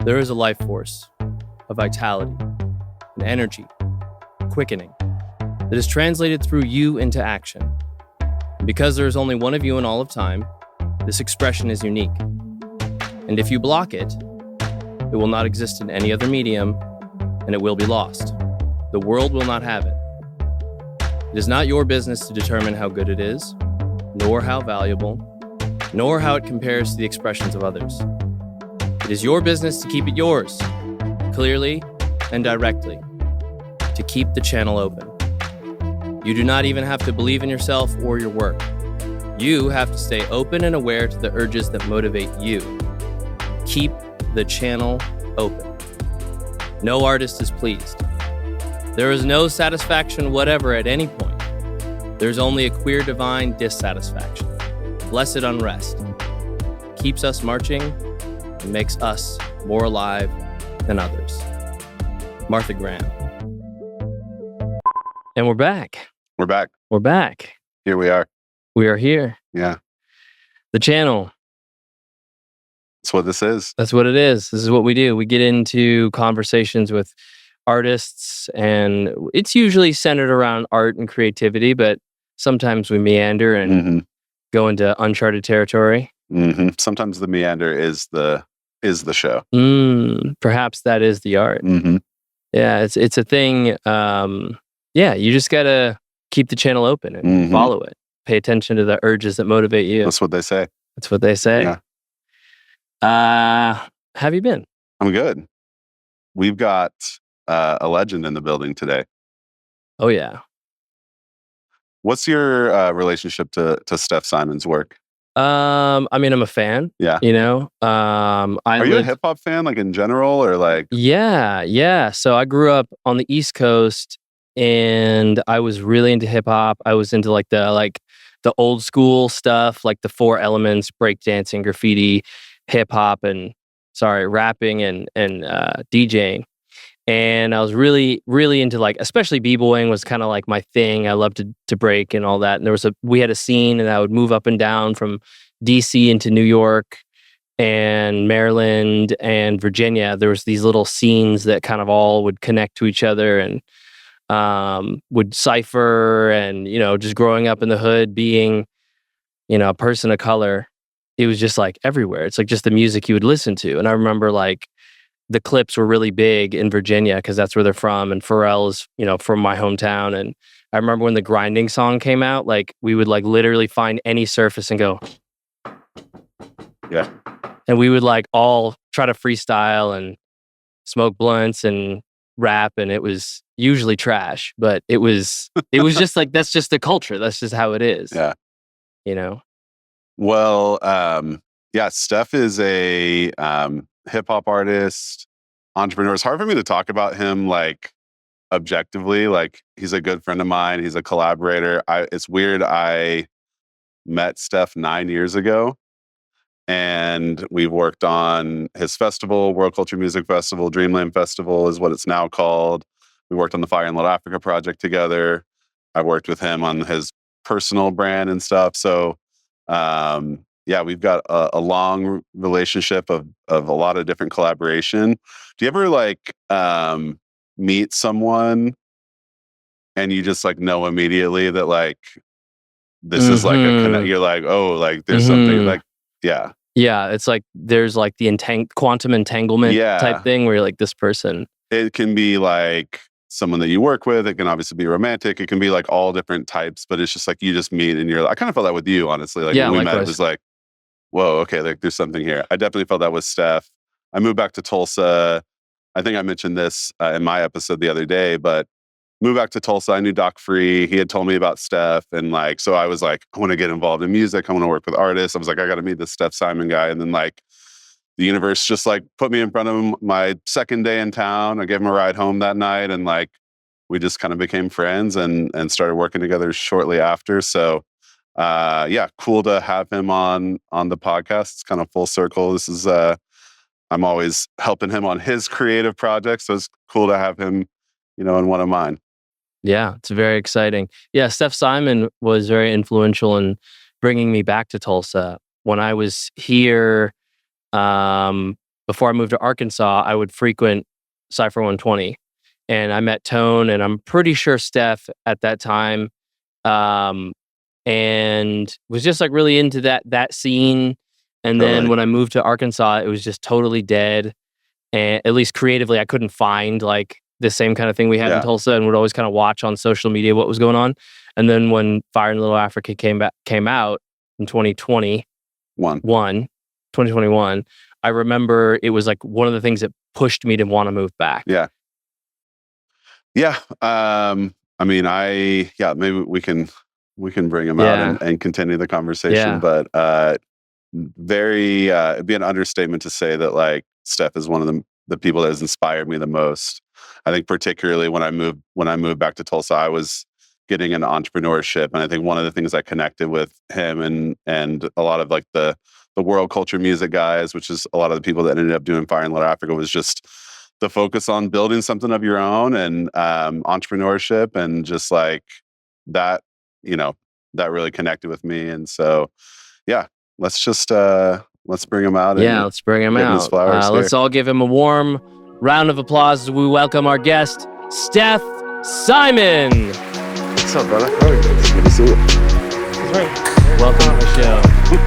There is a life force, a vitality, an energy, quickening, that is translated through you into action. And because there is only one of you in all of time, this expression is unique. And if you block it, it will not exist in any other medium, and it will be lost. The world will not have it. It is not your business to determine how good it is, nor how valuable, nor how it compares to the expressions of others. It is your business to keep it yours, clearly and directly, to keep the channel open. You do not even have to believe in yourself or your work. You have to stay open and aware to the urges that motivate you. Keep the channel open. No artist is pleased. There is no satisfaction whatever at any point. There's only a queer divine dissatisfaction, blessed unrest. Keeps us marching and makes us more alive than others. Martha Graham. And we're back. We're back. We're back. Here we are. We are here. Yeah. The channel. That's what this is. That's what it is. This is what we do. We get into conversations with artists, and it's usually centered around art and creativity, but sometimes we meander and go into uncharted territory. Sometimes the meander is the show. Perhaps that is the art. Yeah, it's a thing. You just gotta keep the channel open and follow it. Pay attention to the urges that motivate you. That's what they say. That's what they say. Yeah. Have you been? I'm good. We've got a legend in the building today. Oh yeah. What's your relationship to Steph Simon's work? I'm a fan. Yeah. You know, Are you a hip hop fan, like in general, or like? Yeah. So I grew up on the East Coast, and I was really into hip hop. I was into the old school stuff, like the Four Elements, breakdancing, graffiti, hip hop, and rapping and DJing. And I was really, really into especially b-boying was kind of like my thing. I loved to break and all that. And we had a scene, and I would move up and down from DC into New York and Maryland and Virginia. There was these little scenes that kind of all would connect to each other and would cipher. And, just growing up in the hood, being, a person of color, it was just everywhere. It's just the music you would listen to. And I remember the Clips were really big in Virginia because that's where they're from. And Pharrell is, from my hometown. And I remember when the Grinding song came out, we would literally find any surface and go. Yeah. And we would all try to freestyle and smoke blunts and rap. And it was usually trash, but it was just that's just the culture. That's just how it is. Yeah. Well, Steph is a hip hop artist, entrepreneur. It's hard for me to talk about him objectively. He's a good friend of mine. He's a collaborator. It's weird. I met Steph 9 years ago, and we've worked on his festival, World Culture Music Festival. Dreamland Festival is what it's now called. We worked on the Fire in Little Africa project together. I worked with him on his personal brand and stuff. So, we've got a long relationship of a lot of different collaboration. Do you ever meet someone and you just know immediately that this is a connect? You're there's something yeah. Yeah, it's there's the quantum entanglement type thing where you're this person. It can be someone that you work with. It can obviously be romantic. It can be all different types, but it's just you just meet and you're I kind of felt that with you, honestly. When we met, it was whoa, okay, there's something here. I definitely felt that with Steph. I moved back to Tulsa. I think I mentioned this in my episode the other day, but moved back to Tulsa. I knew Doc Free. He had told me about Steph. And so I was I want to get involved in music. I want to work with artists. I was I got to meet this Steph Simon guy. And then the universe just put me in front of him my second day in town. I gave him a ride home that night. And we just kind of became friends and started working together shortly after. So cool to have him on the podcast. It's kind of full circle. This is I'm always helping him on his creative projects. So it's cool to have him, in one of mine. Yeah, it's very exciting. Yeah, Steph Simon was very influential in bringing me back to Tulsa. When I was here, before I moved to Arkansas, I would frequent Cypher 120. And I met Tone, and I'm pretty sure Steph at that time, and was just like really into that scene. And then when I moved to Arkansas, it was just totally dead. And at least creatively, I couldn't find like the same kind of thing we had in Tulsa, and would always kind of watch on social media what was going on. And then when Fire in Little Africa came out in 2021, I remember it was like one of the things that pushed me to want to move back. Yeah. I mean, maybe we can bring him out and continue the conversation. But it'd be an understatement to say that like Steph is one of the people that has inspired me the most. I think particularly when I moved back to Tulsa, I was getting into entrepreneurship, and I think one of the things I connected with him and a lot of like the world culture music guys, which is a lot of the people that ended up doing Fire in Little Africa, was just the focus on building something of your own and entrepreneurship, and just like that, that really connected with me. And so, let's bring him out. Let's bring him out. Let's all give him a warm round of applause as we welcome our guest, Steph Simon. What's up, brother? Oh, it's good to see you. That's right. Welcome to the show. You're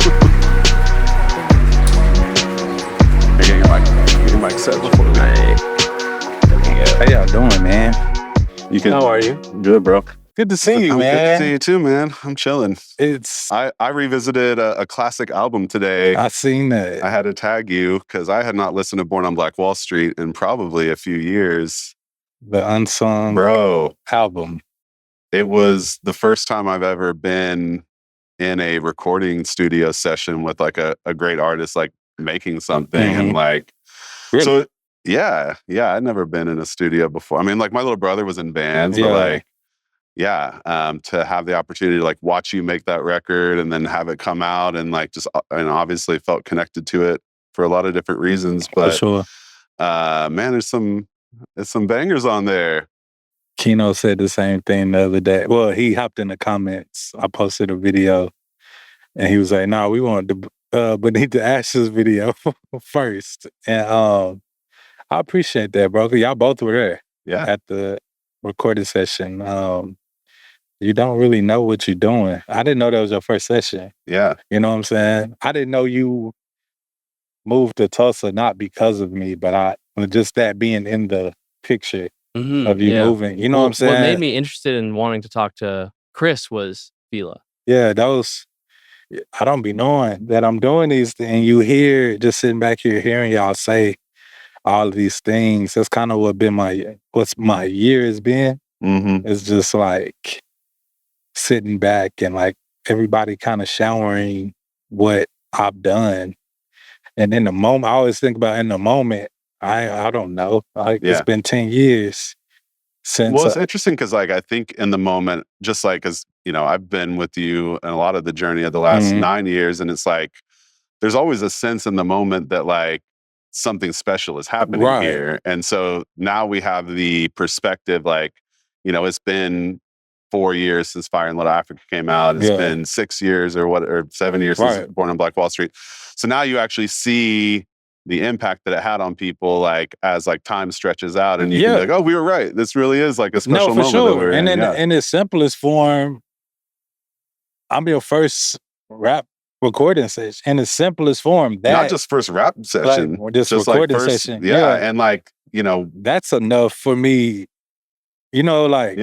getting your mic set before we... How y'all doing, man? How are you? Good, bro. Good to see you, man. Good to see you too, man. I'm chilling. I revisited a classic album today. I seen that. I had to tag you because I had not listened to Born on Black Wall Street in probably a few years. The Unsung album. It was the first time I've ever been in a recording studio session with like a great artist, like making something. And like, really? So yeah, I'd never been in a studio before. I mean, like my little brother was in bands, but like, to have the opportunity to like watch you make that record and then have it come out and like and obviously felt connected to it for a lot of different reasons. But for sure. Man, there's some bangers on there. Keno said the same thing the other day. Well, he hopped in the comments. I posted a video and he was like, "No, we want the Beneath the Ashes video first." And I appreciate that, bro. Y'all both were there at the recording session. You don't really know what you're doing. I didn't know that was your first session. Yeah. You know what I'm saying? I didn't know you moved to Tulsa not because of me, but just that being in the picture of you moving. You know what I'm saying? What made me interested in wanting to talk to Chris was Fila. Yeah, I don't be knowing that I'm doing these things. You hear, just sitting back here hearing y'all say all of these things. That's kind of what's my year has been. It's just like sitting back and like everybody kind of showering what I've done. And in the moment, I always think about in the moment, I don't know. Like it's been 10 years since. Well, it's interesting because like I think in the moment, just like because I've been with you in a lot of the journey of the last 9 years, and it's like there's always a sense in the moment that like something special is happening here. And so now we have the perspective, like, it's been 4 years since Fire in Little Africa came out. It's been 6 years or 7 years since Born on Black Wall Street. So now you actually see the impact that it had on people, like as like time stretches out, and you can be like, "Oh, we were right. This really is like a special moment." Sure. That we're and in its simplest form, I'm your first rap recording session. In the simplest form, not just first rap session, like, just recording like session. Yeah, and like that's enough for me. Like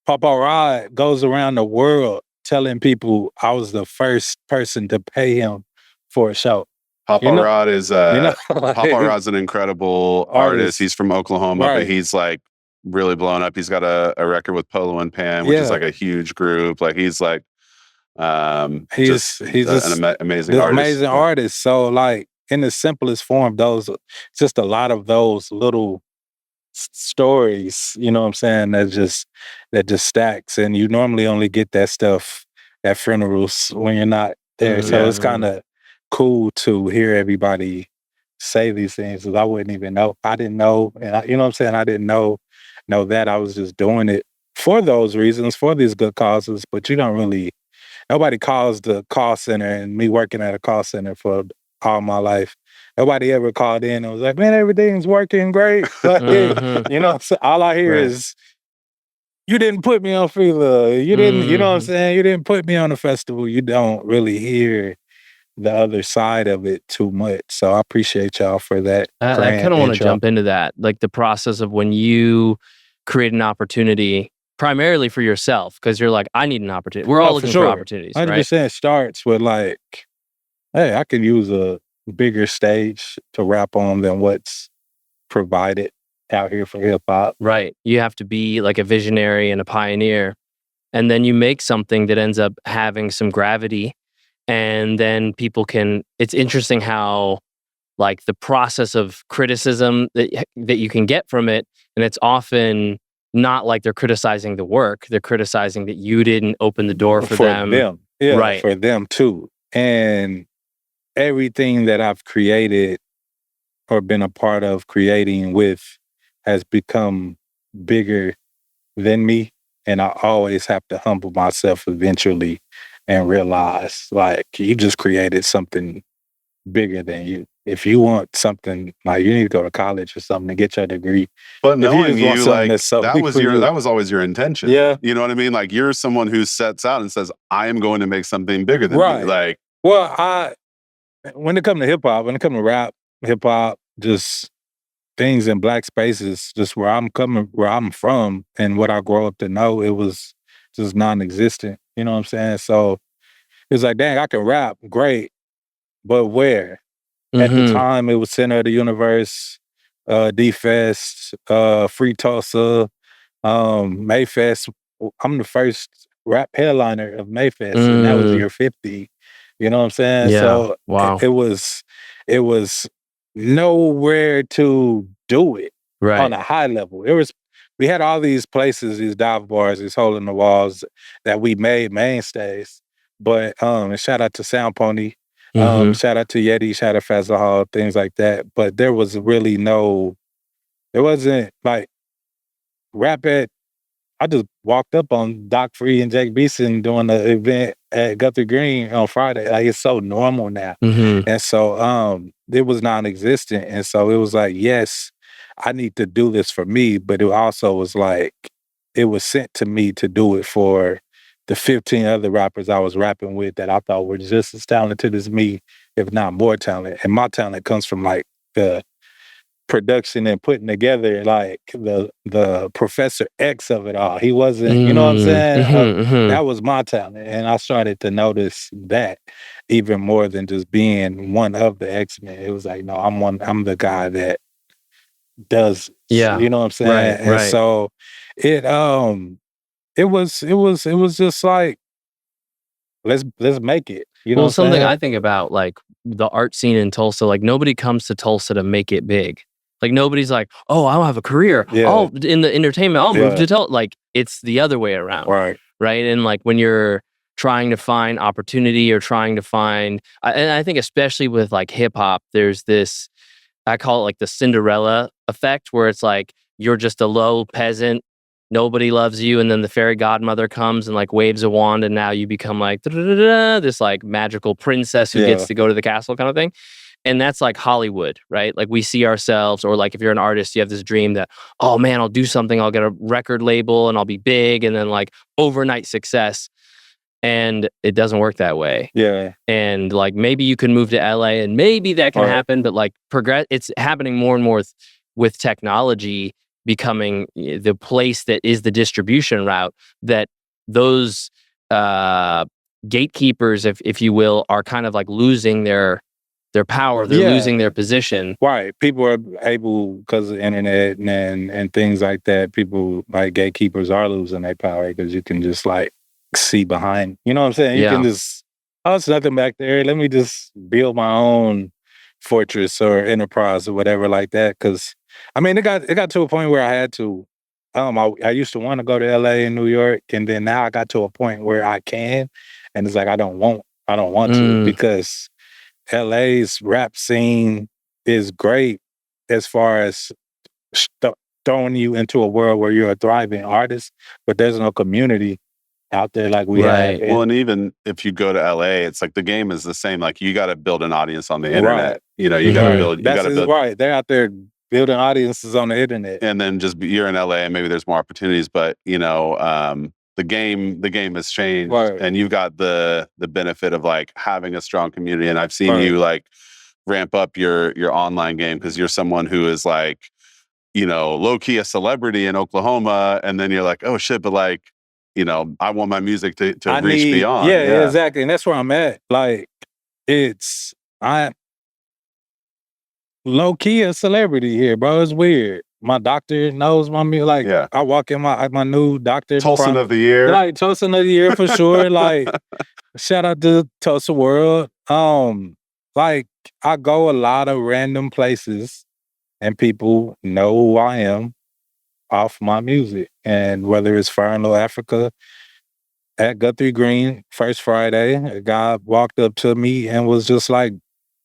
Papa Rod goes around the world telling people I was the first person to pay him for a show. Papa Rod is Papa Rod's an incredible artist. He's from Oklahoma, but he's like really blown up. He's got a record with Polo and Pan, which is like a huge group. Like he's like he's an amazing artist. Amazing artist. So like in the simplest form, just a lot of those little stories, you know what I'm saying, that just stacks. And you normally only get that stuff at funerals when you're not there. So it's kind of cool to hear everybody say these things, because I wouldn't even know. I didn't know, and you know what I'm saying, I didn't know that. I was just doing it for those reasons, for these good causes. But nobody calls the call center, and me working at a call center for all my life, nobody ever called in and was like, man, everything's working great. Like, you know, so all I hear is, you didn't put me on Freela. You didn't, you know what I'm saying? You didn't put me on the festival. You don't really hear the other side of it too much. So I appreciate y'all for that. I kind of want to jump into that, like the process of when you create an opportunity primarily for yourself, because you're like, I need an opportunity. We're all looking for opportunities, 100% right? starts with like, hey, I can use a bigger stage to rap on than what's provided out here for hip hop. Right. You have to be like a visionary and a pioneer. And then you make something that ends up having some gravity. And then people can, it's interesting how like the process of criticism that you can get from it. And it's often not like they're criticizing the work. They're criticizing that you didn't open the door for them. Yeah, right. For them too. And everything that I've created or been a part of creating with has become bigger than me. And I always have to humble myself eventually and realize, like, you just created something bigger than you. If you want something, like, you need to go to college or something to get your degree. But knowing you, like, that was always your intention. Yeah. You know what I mean? Like, you're someone who sets out and says, I am going to make something bigger than me. Like, well, when it comes to hip hop, when it comes to rap, hip hop, just things in black spaces, just where I'm from and what I grow up to know, it was just non-existent. You know what I'm saying? So it's like, dang, I can rap, great, but where? At the time, it was Center of the Universe, D-Fest, Free Tulsa, Mayfest. I'm the first rap headliner of Mayfest, and that was year 50. You know what I'm saying? Yeah. So wow. It was nowhere to do it on a high level. We had all these places, these dive bars, these hole in the walls that we made mainstays. But and shout out to Sound Pony, shout out to Yeti, shout out Fazla Hall, things like that. But there was really it wasn't like rap at. I just walked up on Doc Free and Jake Beeson doing the event at Guthrie Green on Friday. Like, it's so normal now. And so it was non-existent. And so it was like, yes, I need to do this for me, but it also was like, it was sent to me to do it for the 15 other rappers I was rapping with that I thought were just as talented as me, if not more talented. And my talent comes from like the production and putting together, like the Professor X of it all. He wasn't, you know what I'm saying? That was my talent. And I started to notice that even more than just being one of the X-Men. It was like, no, I'm the guy that does, you know what I'm saying? And so it was just like, let's make it. You know, something I think about, like the art scene in Tulsa, like nobody comes to Tulsa to make it big. Like nobody's like, oh, I'll have a career. Oh, in the entertainment, I'll move to Tulsa. Like it's the other way around. Right. And like when you're trying to find opportunity or trying to find, and I think especially with like hip hop, there's this, I call it like the Cinderella effect, where it's like, you're just a low peasant, nobody loves you, and then the fairy godmother comes and like waves a wand, and now you become like this like magical princess who gets to go to the castle kind of thing. And that's like Hollywood, right? Like we see ourselves, or like if you're an artist, you have this dream that, oh man, I'll do something, I'll get a record label and I'll be big, and then like overnight success. And it doesn't work that way. Yeah. And like maybe you can move to LA and maybe that can happen, but like it's happening more and more with technology becoming the place that is the distribution route, that those gatekeepers, if you will, are kind of like losing their power. They're losing their position. Right. People are able, because of the internet and things like that, people like gatekeepers are losing their power because you can just like see behind. You know what I'm saying? You can just, oh, it's nothing back there. Let me just build my own fortress or enterprise or whatever like that. Because I mean, it got to a point where I had to. I used to want to go to LA and New York, and then now I got to a point where I can, and it's like I don't want to, because LA's rap scene is great as far as throwing you into a world where you're a thriving artist, but there's no community out there like we have. Well, and even if you go to LA, it's like the game is the same. Like you got to build an audience on the internet. You know, you got to build. Right. They're out there building audiences on the internet, and then you're in LA, and maybe there's more opportunities. But you know, the game has changed, and you've got the benefit of like having a strong community. And I've seen you like ramp up your online game because you're someone who is like, you know, low key a celebrity in Oklahoma, and then you're like, oh shit, but like, you know, I want my music to reach beyond. Yeah, exactly, and that's where I'm at. Like, I'm low key a celebrity here, bro. It's weird. My doctor knows my music. Like, I walk in my new doctor. Tulsa of the year. Like, Tulsa of the year for sure. Like, shout out to Tulsa World. Like, I go a lot of random places and people know who I am off my music. And whether it's Fire in Little Africa at Guthrie Green, first Friday, a guy walked up to me and was just like,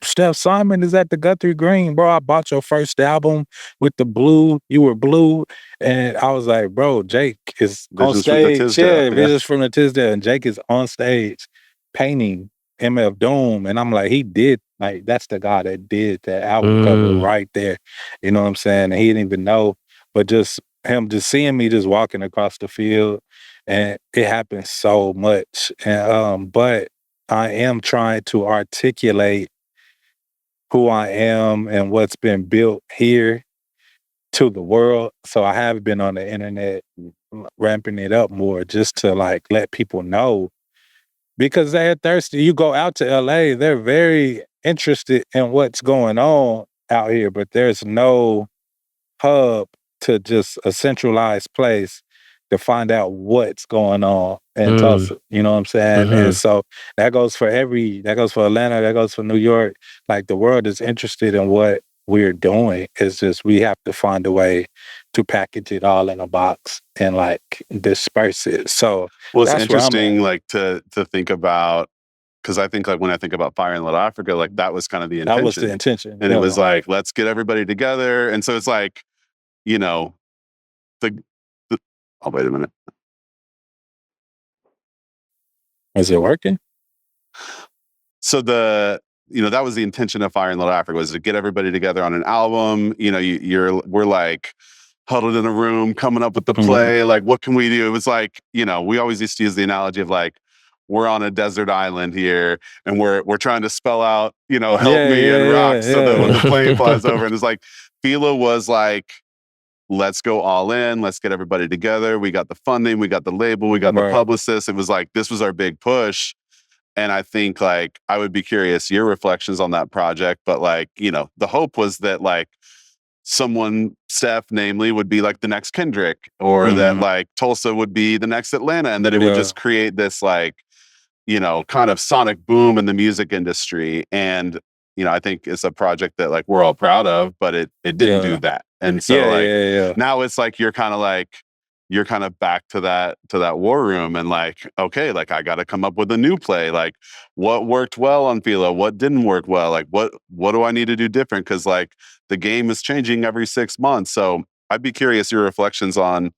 Steph Simon is at the Guthrie Green, bro. I bought your first album with the blue. You were blue. And I was like, bro, Jake is on stage. Visions from the Tisdale. And Jake is on stage painting MF Doom. And I'm like, he did, like, that's the guy that did that album cover right there. You know what I'm saying? And he didn't even know. But just him just seeing me just walking across the field. And it happens so much. And but I am trying to articulate who I am and what's been built here to the world. So I have been on the internet ramping it up more just to like let people know, because they're thirsty. You go out to LA, they're very interested in what's going on out here, but there's no hub to just a centralized place to find out what's going on in Tulsa. You know what I'm saying? And so that goes for Atlanta, that goes for New York. Like, the world is interested in what we're doing. It's just we have to find a way to package it all in a box and like disperse it. So well, it's interesting like to think about, because I think like when I think about Fire in Little Africa, like that was kind of the intention. That was the intention. And it was like, let's get everybody together. And so it's like, you know, oh, wait a minute. Is it working? So that was the intention of Fire in Little Africa, was to get everybody together on an album. You know, we're like huddled in a room, coming up with the play. Like, what can we do? It was like, you know, we always used to use the analogy of like, we're on a desert island here, and we're trying to spell out, you know, help me and rock, so that when the plane flies over, and it's like, Fila was like, let's go all in. Let's get everybody together. We got the funding. We got the label. We got the publicist. It was like, this was our big push. And I think like, I would be curious your reflections on that project. But like, you know, the hope was that like someone, Steph, namely, would be like the next Kendrick, or that like Tulsa would be the next Atlanta, and that it would just create this like, you know, kind of sonic boom in the music industry. And, you know, I think it's a project that like we're all proud of, but it didn't do that. And so now it's like you're kind of back to that war room, and like, okay, like I got to come up with a new play. Like, what worked well on Fila? What didn't work well? Like, what do I need to do different? Because like the game is changing every 6 months. So I'd be curious your reflections on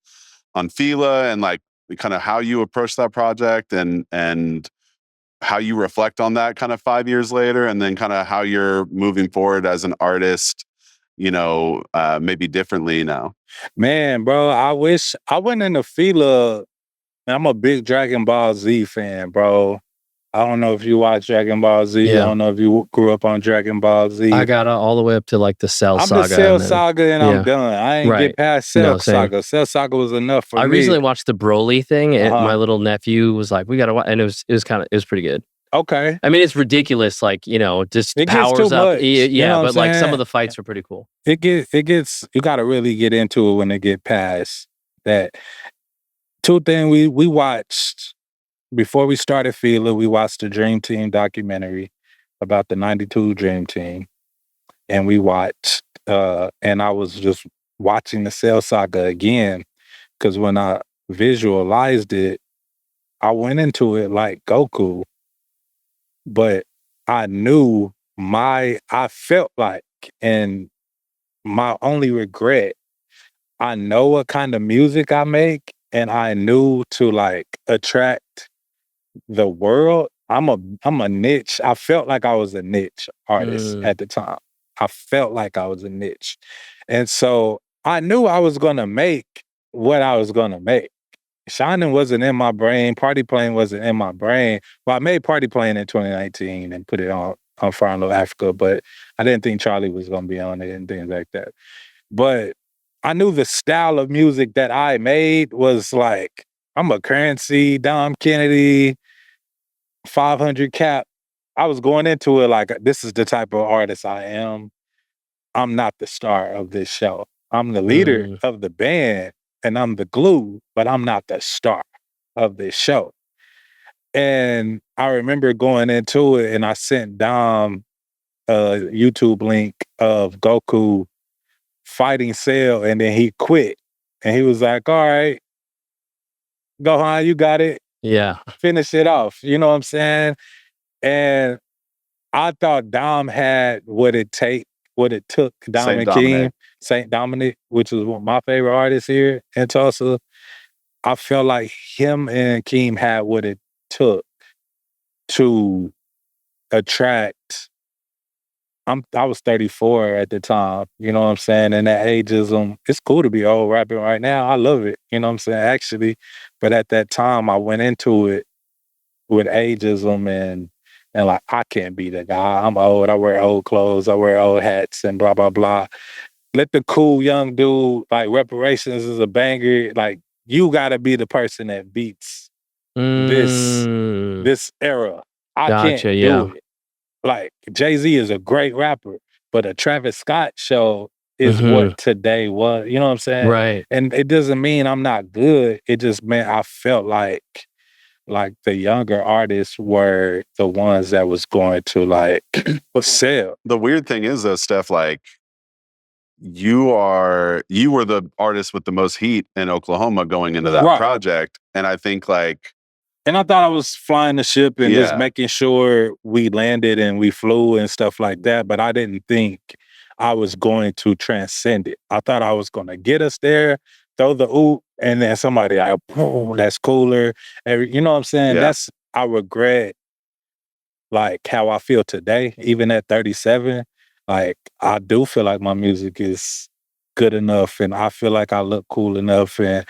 Fila, and like kind of how you approach that project, and how you reflect on that kind of 5 years later, and then kind of how you're moving forward as an artist, you know, maybe differently now. Man, bro, I wish I went into Fila. I'm a big Dragon Ball Z fan, bro. I don't know if you watch Dragon Ball Z. I don't know if you grew up on Dragon Ball Z. I got all the way up to like the Cell Saga. I'm the Cell Saga, and I'm done. I ain't get past Cell Saga. Cell Saga was enough for me. I recently watched the Broly thing, and my little nephew was like, "We gotta watch," and it was pretty good. Okay. I mean, it's ridiculous, like, you know, just it powers up. But like some of the fights are pretty cool. It gets, you got to really get into it when they get past that. Two things we watched before we started Fila, we watched the Dream Team documentary about the 92 Dream Team. And we watched, and I was just watching the Cell Saga again, because when I visualized it, I went into it like Goku. But I knew I felt like, and my only regret, I know what kind of music I make, and I knew to like attract the world. I'm a niche. I felt like I was a niche artist at the time. I felt like I was a niche. And so I knew I was gonna make what I was gonna make. Shining wasn't in my brain. Party Plane wasn't in my brain. Well, I made Party Plane in 2019 and put it on Far in Little Africa, but I didn't think Charlie was gonna be on it and things like that. But I knew the style of music that I made was like, I'm a Currency, Dom Kennedy, 500 Cap. I was going into it like, this is the type of artist I am. I'm not the star of this show. I'm the leader of the band and I'm the glue, but I'm not the star of this show. And I remember going into it and I sent Dom a YouTube link of Goku fighting Cell, and then he quit. And he was like, all right, Gohan, you got it. Yeah. Finish it off. You know what I'm saying? And I thought Dom had what it took, Dom and Keem, Saint Dominic, which is one of my favorite artists here in Tulsa. I felt like him and Keem had what it took to attract. I was 34 at the time, you know what I'm saying? And that ageism, it's cool to be old rapping right now. I love it, you know what I'm saying, actually. But at that time, I went into it with ageism and like, I can't be the guy. I'm old. I wear old clothes. I wear old hats and blah, blah, blah. Let the cool young dude, like, Reparations is a banger. Like, you got to be the person that beats this era. I can't do it. Like, Jay-Z is a great rapper, but a Travis Scott show is what today was. You know what I'm saying? Right. And it doesn't mean I'm not good. It just meant I felt like the younger artists were the ones that was going to like sell. The weird thing is though, Steph, like you were the artist with the most heat in Oklahoma going into that project. And I think like, and I thought I was flying the ship and just making sure we landed and we flew and stuff like that. But I didn't think I was going to transcend it. I thought I was going to get us there, throw the oop, and then somebody like, oh, that's cooler. You know what I'm saying? Yeah. I regret like how I feel today, even at 37. Like, I do feel like my music is good enough and I feel like I look cool enough and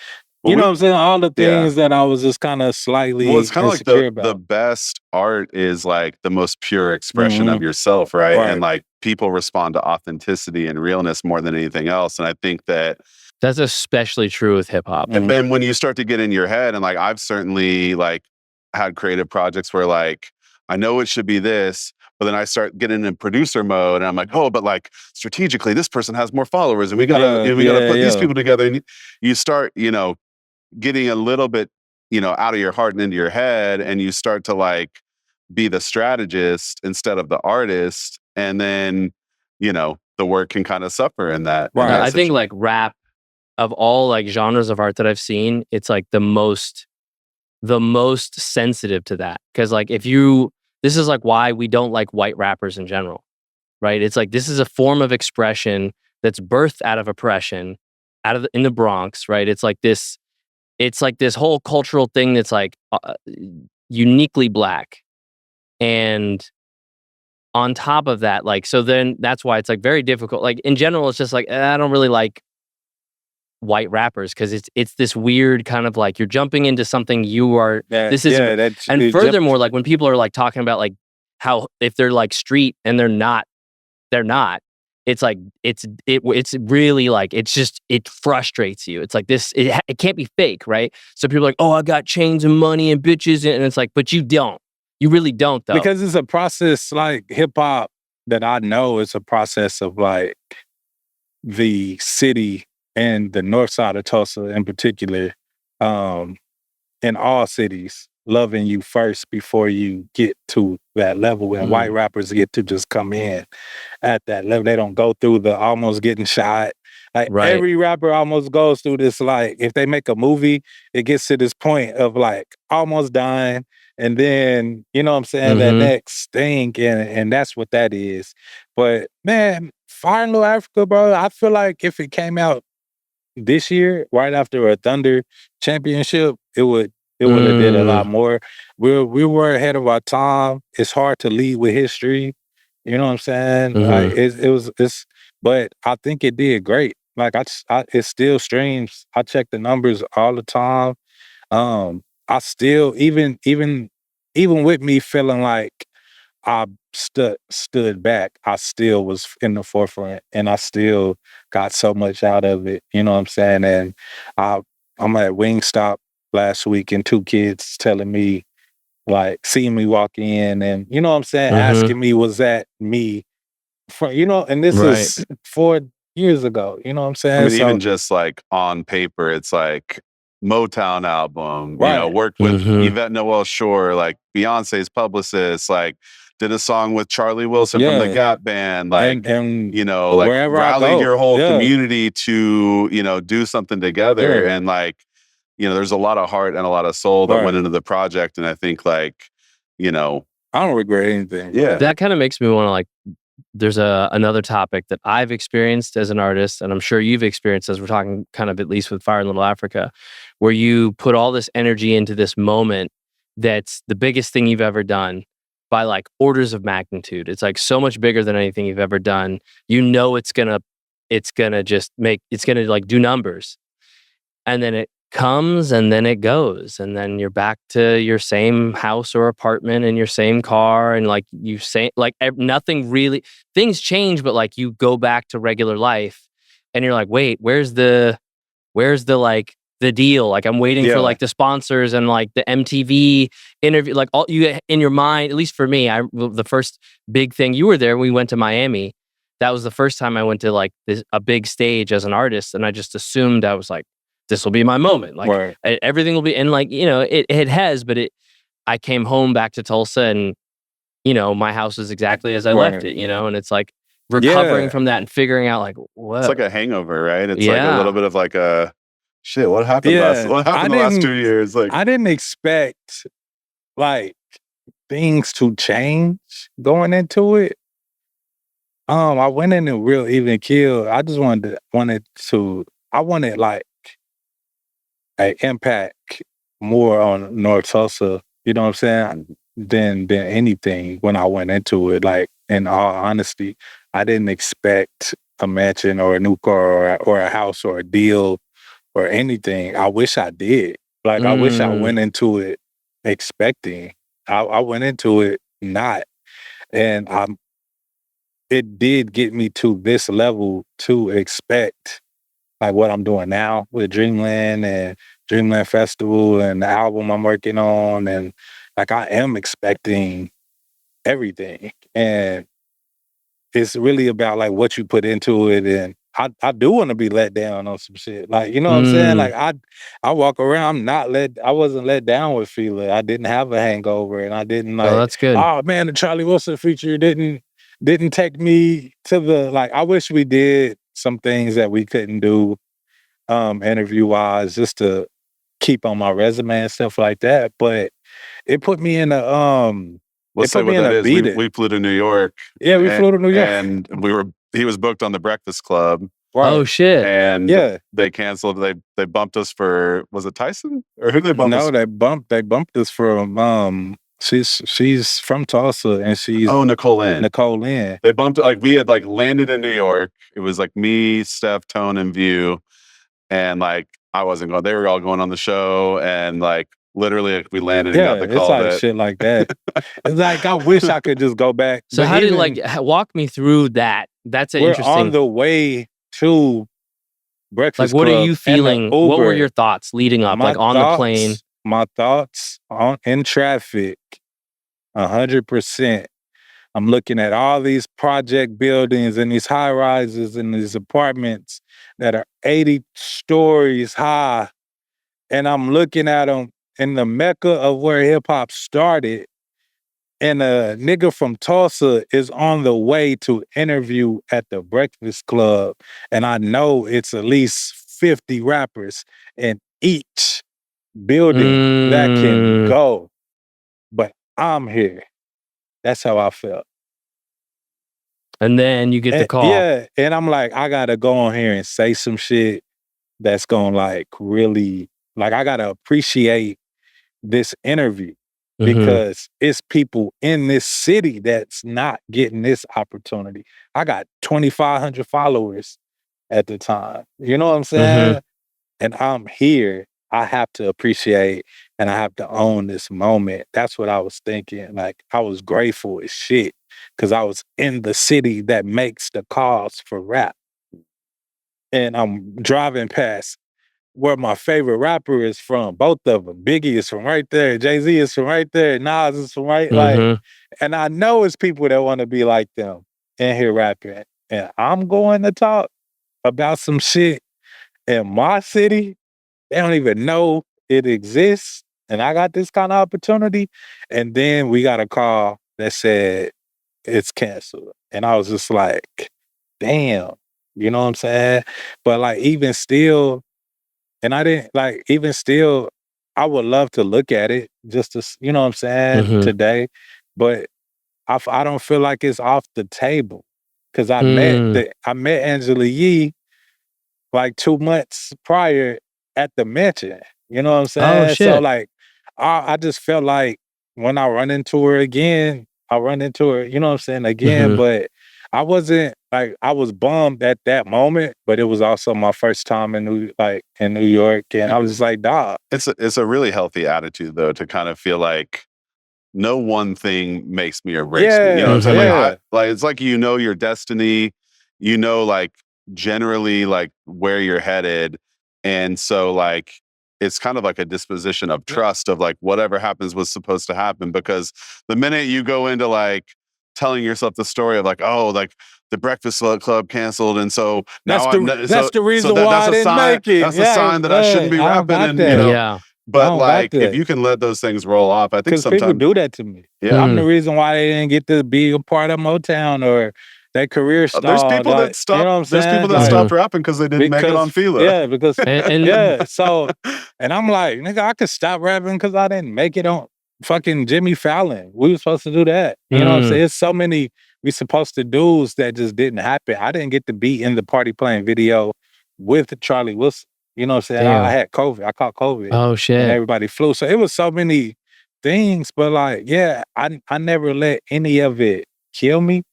you know what I'm saying? All the things that I was just kind of slightly it's kind of like about. The best art is like the most pure expression of yourself, right? And like people respond to authenticity and realness more than anything else. And I think that's especially true with hip hop. And then when you start to get in your head, and like I've certainly like had creative projects where like I know it should be this, but then I start getting in producer mode and I'm like, oh, but like strategically, this person has more followers and we gotta put these people together. And you start, getting a little bit, out of your heart and into your head, and you start to like be the strategist instead of the artist. And then, the work can kind of suffer in that. Right. I think like rap, of all like genres of art that I've seen, it's like the most sensitive to that. Cause like this is like why we don't like white rappers in general, right? It's like, this is a form of expression that's birthed out of oppression, in the Bronx, right? It's like this whole cultural thing that's like uniquely Black. And on top of that, like, so then that's why it's like very difficult. Like in general, it's just like, I don't really like white rappers because it's this weird kind of like you're jumping into something and furthermore, like when people are like talking about like how if they're like street and they're not, it's like it's really like it frustrates you. It's like this, it can't be fake, right? So people are like, oh, I got chains and money and bitches, and it's like, but you really don't though, because it's a process. Like hip hop that I know is a process of like the city and the north side of Tulsa in particular, in all cities, loving you first before you get to that level. And white rappers get to just come in at that level. They don't go through the almost getting shot. Like every rapper almost goes through this, like if they make a movie, it gets to this point of like almost dying. And then, you know what I'm saying, that next thing, and that's what that is. But man, Far in Little Africa, bro, I feel like if it came out this year, right after a Thunder championship, it would have did a lot more. We were ahead of our time. It's hard to lead with history You know what I'm saying? Like it's, but I think it did great. Like it still streams. I check the numbers all the time. I still even with me feeling like I stood back, I still was in the forefront, and I still got so much out of it. You know what I'm saying? And I'm at Wingstop last week, and 2 kids telling me, like, seeing me walk in, and you know what I'm saying, asking me, was that me? And this is 4 years ago. You know what I'm saying? I mean, even just like on paper, it's like Motown album. Right. You know, worked with Yvette Noel Shore, like Beyonce's publicist, like did a song with Charlie Wilson from the Gap Band, like and you know, like rallied your whole community to, you know, do something together. And like, you know, there's a lot of heart and a lot of soul that went into the project. And I think, like, you know, I don't regret anything. Yeah. That kind of makes me want to, like, there's another topic that I've experienced as an artist, and I'm sure you've experienced, as we're talking kind of at least with Fire in Little Africa, where you put all this energy into this moment that's the biggest thing you've ever done by like orders of magnitude. It's like so much bigger than anything you've ever done. You know, it's gonna like do numbers. And then it comes and then it goes, and then you're back to your same house or apartment and your same car, and like you say, like nothing really, things change, but like you go back to regular life, and you're like, wait, where's the like the deal? Like I'm waiting for like the sponsors and like the MTV interview, like all you in your mind. At least for me, the first big thing, you were there when we went to Miami. That was the first time I went to like a big stage as an artist, and I just assumed, I was like, this will be my moment. Like everything will be, and like, you know, it has, but I came home back to Tulsa, and, you know, my house is exactly as I left it, you know, and it's like recovering from that and figuring out like, what? It's like a hangover, right? It's like a little bit of like a shit. What happened the last 2 years? Like, I didn't expect like things to change going into it. I went in a real even keel. I just wanted like an impact more on North Tulsa, you know what I'm saying, than anything when I went into it. Like, in all honesty, I didn't expect a mansion or a new car or a house or a deal or anything. I wish I did. Like, I wish I went into it expecting. I went into it not. And it did get me to this level to expect like what I'm doing now with Dreamland and Dreamland Festival and the album I'm working on. And like, I am expecting everything. And it's really about like what you put into it. And I do want to be let down on some shit. Like, you know what I'm saying? Like I walk around, I wasn't let down with Fila. I didn't have a hangover, and I didn't like, that's good. Oh man, the Charlie Wilson feature didn't take me to the, like, I wish we did some things that we couldn't do interview wise, just to keep on my resume and stuff like that. But it put me in a let's say what that is. We flew to New York. Yeah, we flew to New York. And he was booked on the Breakfast Club. Right. Oh shit. And they canceled. They bumped us for, was it Tyson? Or who did they bump us? No, they bumped us from she's from Tulsa, and she's Nicole Lynn. They bumped, like, we had like landed in New York. It was like me, Steph, Tone, and View. And like I wasn't going. They were all going on the show, and like literally, like, we landed and got the call. It's like shit like that. It's like, I wish I could just go back. So how did, like, walk me through that? That's interesting. We're on the way to Breakfast Club. Like, what are you feeling? What were your thoughts leading up? Like on the plane? My thoughts in traffic, 100%. I'm looking at all these project buildings and these high rises and these apartments that are 80 stories high. And I'm looking at them in the mecca of where hip hop started. And a nigga from Tulsa is on the way to interview at the Breakfast Club. And I know it's at least 50 rappers in each building that can go. But I'm here. That's how I felt. And then you get the call. Yeah. And I'm like, I gotta go on here and say some shit that's gonna like really, like, I gotta appreciate this interview. because it's people in this city that's not getting this opportunity. I got 2,500 followers at the time. You know what I'm saying? And I'm here. I have to appreciate and I have to own this moment. That's what I was thinking. Like, I was grateful as shit because I was in the city that makes the calls for rap. And I'm driving past where my favorite rapper is from. Both of them. Biggie is from right there. Jay-Z is from right there. Nas is from like, and I know it's people that want to be like them in here rapping. And I'm going to talk about some shit in my city. They don't even know it exists. And I got this kind of opportunity. And then we got a call that said it's canceled. And I was just like, damn, you know what I'm saying? But like, even still, and I didn't like, even still, I would love to look at it just to, you know what I'm saying, today. But I don't feel like it's off the table. Cause I met Angela Yee like 2 months prior at the mansion. You know what I'm saying? Oh, shit. So like, I just felt like when I run into her again, I run into her, you know what I'm saying, again, but I wasn't like, I was bummed at that moment, but it was also my first time in New York. And I was just like, dog. It's a really healthy attitude though, to kind of feel like no one thing makes me or breaks me. You know what I'm saying? Like, it's like, you know, your destiny, you know, like generally like where you're headed. And so like, it's kind of like a disposition of trust of like whatever happens was supposed to happen. Because the minute you go into like telling yourself the story of like, oh, like the Breakfast Club canceled, and so that's now the reason why I didn't make it. That's a sign that I shouldn't be rapping. And you know, but like if you can let those things roll off, I think sometimes people do that to me. Yeah, I'm the reason why they didn't get to be a part of Motown or their career stalled. There's people that stop. You know what I'm saying? There's people that stopped rapping because they didn't make it on Fila. Yeah, because So, and I'm like, nigga, I could stop rapping because I didn't make it on fucking Jimmy Fallon. We were supposed to do that. You know what I'm saying? It's so many we supposed to do that just didn't happen. I didn't get to be in the Party Playing video with Charlie Wilson. You know what I'm saying? I had COVID. I caught COVID. Oh, shit. And everybody flew. So it was so many things, but like, yeah, I never let any of it kill me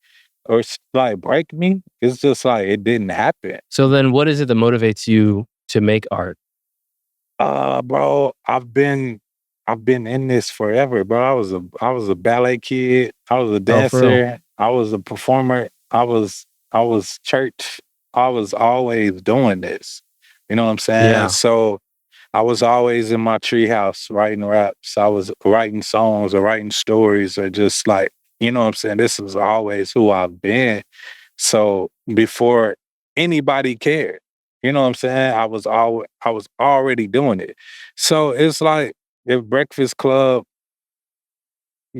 or like break me. It's just like, it didn't happen. So then what is it that motivates you to make art? Bro, I've been in this forever, bro. I was a ballet kid. I was a dancer. I was a performer. I was church. I was always doing this. You know what I'm saying? Yeah. So I was always in my treehouse writing raps. I was writing songs or writing stories or just like, you know what I'm saying? This is always who I've been. So before anybody cared, you know what I'm saying? I was already doing it. So it's like, if Breakfast Club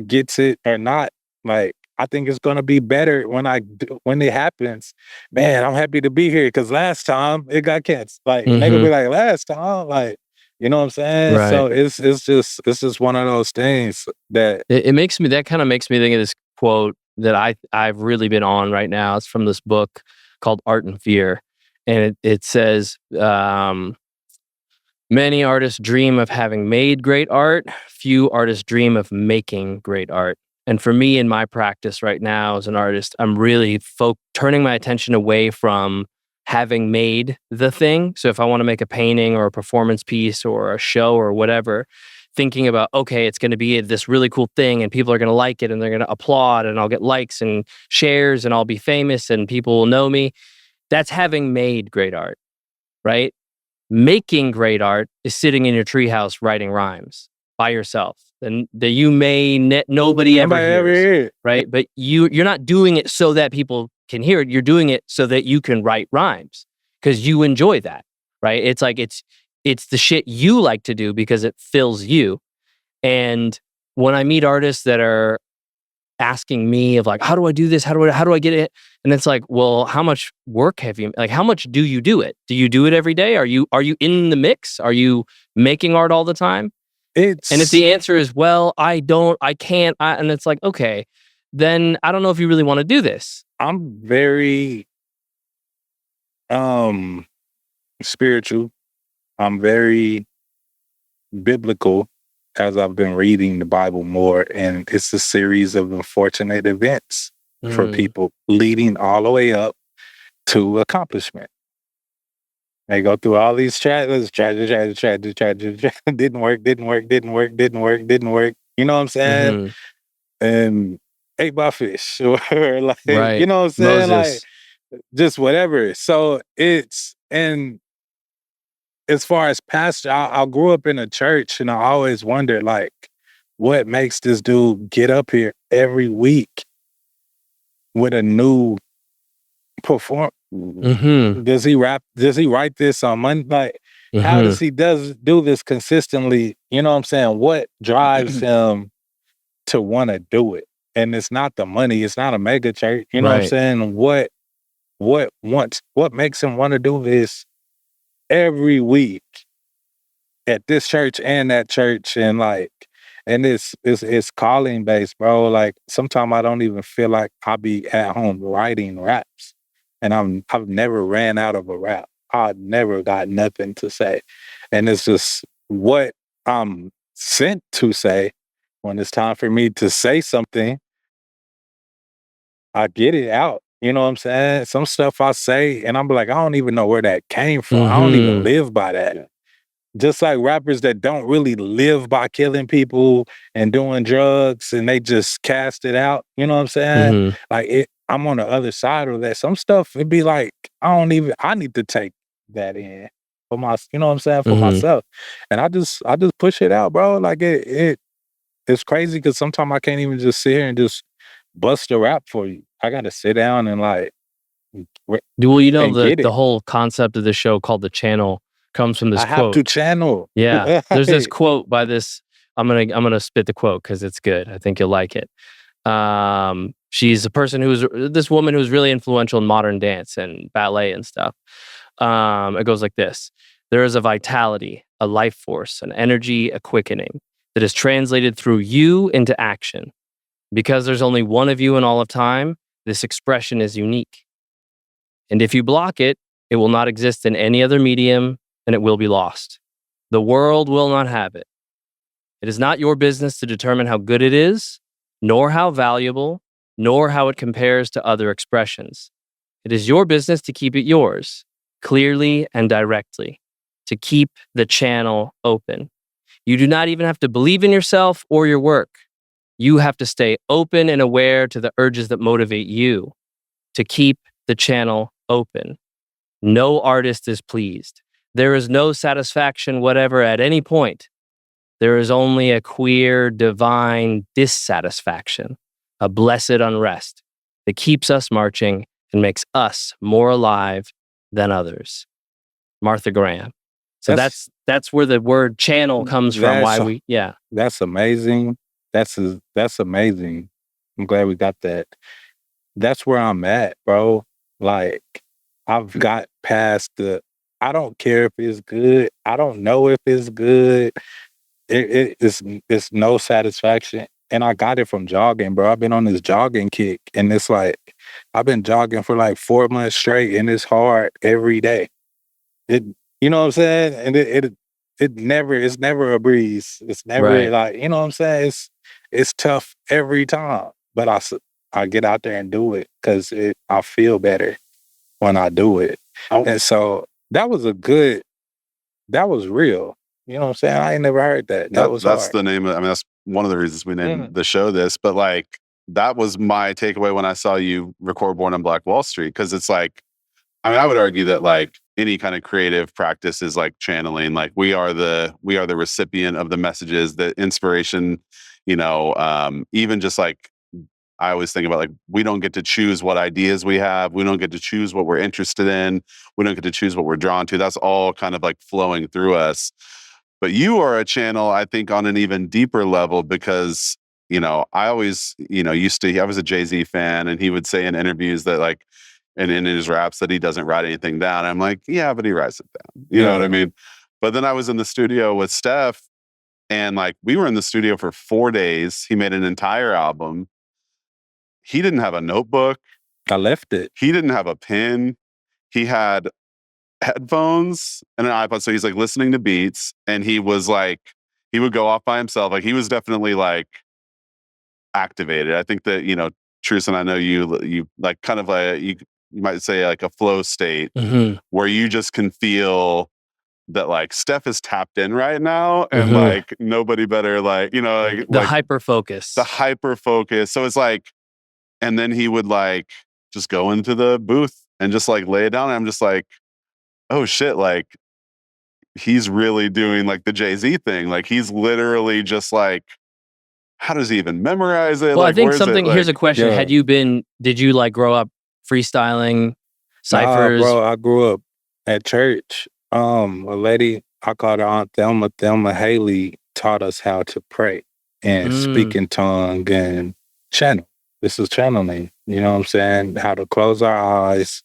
gets it or not, like, I think it's gonna be better when it happens. Man, I'm happy to be here because last time it got canceled. Like, they gonna be like, last time, like, you know what I'm saying? Right. So it's just one of those things that that kind of makes me think of this quote that I've really been on right now. It's from this book called Art and Fear. And it says, many artists dream of having made great art. Few artists dream of making great art. And for me, in my practice right now as an artist, I'm really turning my attention away from having made the thing. So if I want to make a painting or a performance piece or a show or whatever, thinking about, okay, it's going to be this really cool thing and people are going to like it and they're going to applaud and I'll get likes and shares and I'll be famous and people will know me. That's having made great art, right? Making great art is sitting in your treehouse writing rhymes by yourself, and that you may nobody ever hears, right? But you're not doing it so that people can hear it. You're doing it so that you can write rhymes because you enjoy that, right? It's like it's the shit you like to do because it fills you. And when I meet artists that are asking me of like, how do I do this? How do I get it? And it's like, well, how much work have you, like, how much do you do it? Do you do it every day? Are you in the mix? Are you making art all the time? And if the answer is, well, I can't, and it's like, okay, then I don't know if you really want to do this. I'm very spiritual. I'm very biblical. as I've been reading the Bible more, and it's a series of unfortunate events for people leading all the way up to accomplishment. They go through all these tragedy. Didn't work. You know what I'm saying? And ate by fish or like, you know what I'm saying? Moses. Like just whatever. So and as far as pastor, I grew up in a church and I always wondered like, what makes this dude get up here every week with a new perform? Does he rap? Does he write this on Monday? Like, how does he do this consistently? You know what I'm saying? What drives him to want to do it? And it's not the money. It's not a mega church. You know what I'm saying? What makes him want to do this every week at this church and that church? And like, and it's calling based, bro. Like sometimes I don't even feel like I'll be at home writing raps. And I've never ran out of a rap. I never got nothing to say. And it's just what I'm sent to say. When it's time for me to say something, I get it out. You know what I'm saying? Some stuff I say, and I'm like, I don't even know where that came from. I don't even live by that. Yeah. Just like rappers that don't really live by killing people and doing drugs, and they just cast it out. You know what I'm saying? Like I'm on the other side of that. Some stuff, it'd be like, I need to take that in for my, you know what I'm saying? For myself. And I just push it out, bro. Like it's crazy because sometimes I can't even just sit here and just bust a rap for you. I got to sit down and like, well, you know, the whole concept of the show called The Channel comes from this quote. I have to channel. Yeah. There's this quote by this, I'm gonna spit the quote because it's good. I think you'll like it. She's a person this woman who's really influential in modern dance and ballet and stuff. It goes like this. There is a vitality, a life force, an energy, a quickening that is translated through you into action. Because there's only one of you in all of time, this expression is unique. And if you block it, it will not exist in any other medium and it will be lost. The world will not have it. It is not your business to determine how good it is, nor how valuable, nor how it compares to other expressions. It is your business to keep it yours, clearly and directly, to keep the channel open. You do not even have to believe in yourself or your work. You have to stay open and aware to the urges that motivate you to keep the channel open. No artist is pleased. There is no satisfaction whatever at any point. There is only a queer, divine dissatisfaction, a blessed unrest that keeps us marching and makes us more alive than others. Martha Graham. So that's where the word channel comes from. That's amazing. That's amazing. I'm glad we got that. That's where I'm at, bro. Like I've got past I don't care if it's good. I don't know if it's good. It's no satisfaction. And I got it from jogging, bro. I've been on this jogging kick, and it's like I've been jogging for like 4 months straight, and it's hard every day. You know what I'm saying? And it's never a breeze. It's never like, you know what I'm saying? It's tough every time, but I get out there and do it because I feel better when I do it. And so that was real. You know what I'm saying? I ain't never heard that. That's hard. The name of, that's one of the reasons we named the show this, but like, that was my takeaway when I saw you record Born on Black Wall Street. Cause it's like, I would argue that like any kind of creative practice is like channeling. Like we are the recipient of the messages, the inspiration, even just like, I always think about like, we don't get to choose what ideas we have. We don't get to choose what we're interested in. We don't get to choose what we're drawn to. That's all kind of like flowing through us. But you are a channel, I think, on an even deeper level because, I always, I was a Jay-Z fan, and he would say in interviews that like, and in his raps that he doesn't write anything down. I'm like, yeah, but he writes it down. You know what I mean? But then I was in the studio with Steph, and like we were in the studio for 4 days. He made an entire album. He didn't have a notebook. I left it. He didn't have a pen. He had headphones and an iPod. So he's like listening to beats, and he was like, he would go off by himself. Like he was definitely like activated. I think that, Trueson, I know you like kind of like, you might say like a flow state where you just can feel that like Steph is tapped in right now and like nobody better like, the hyper focus. So it's like, and then he would like just go into the booth and just like lay it down. And I'm just like, oh shit, like he's really doing like the Jay-Z thing. Like he's literally just like, how does he even memorize it? Well, like, I think here's a question. Did you like grow up freestyling ciphers? Nah, bro, I grew up at church. A lady, I called her Aunt Thelma Haley, taught us how to pray and speak in tongue and channel. This is channeling, you know what I'm saying? How to close our eyes.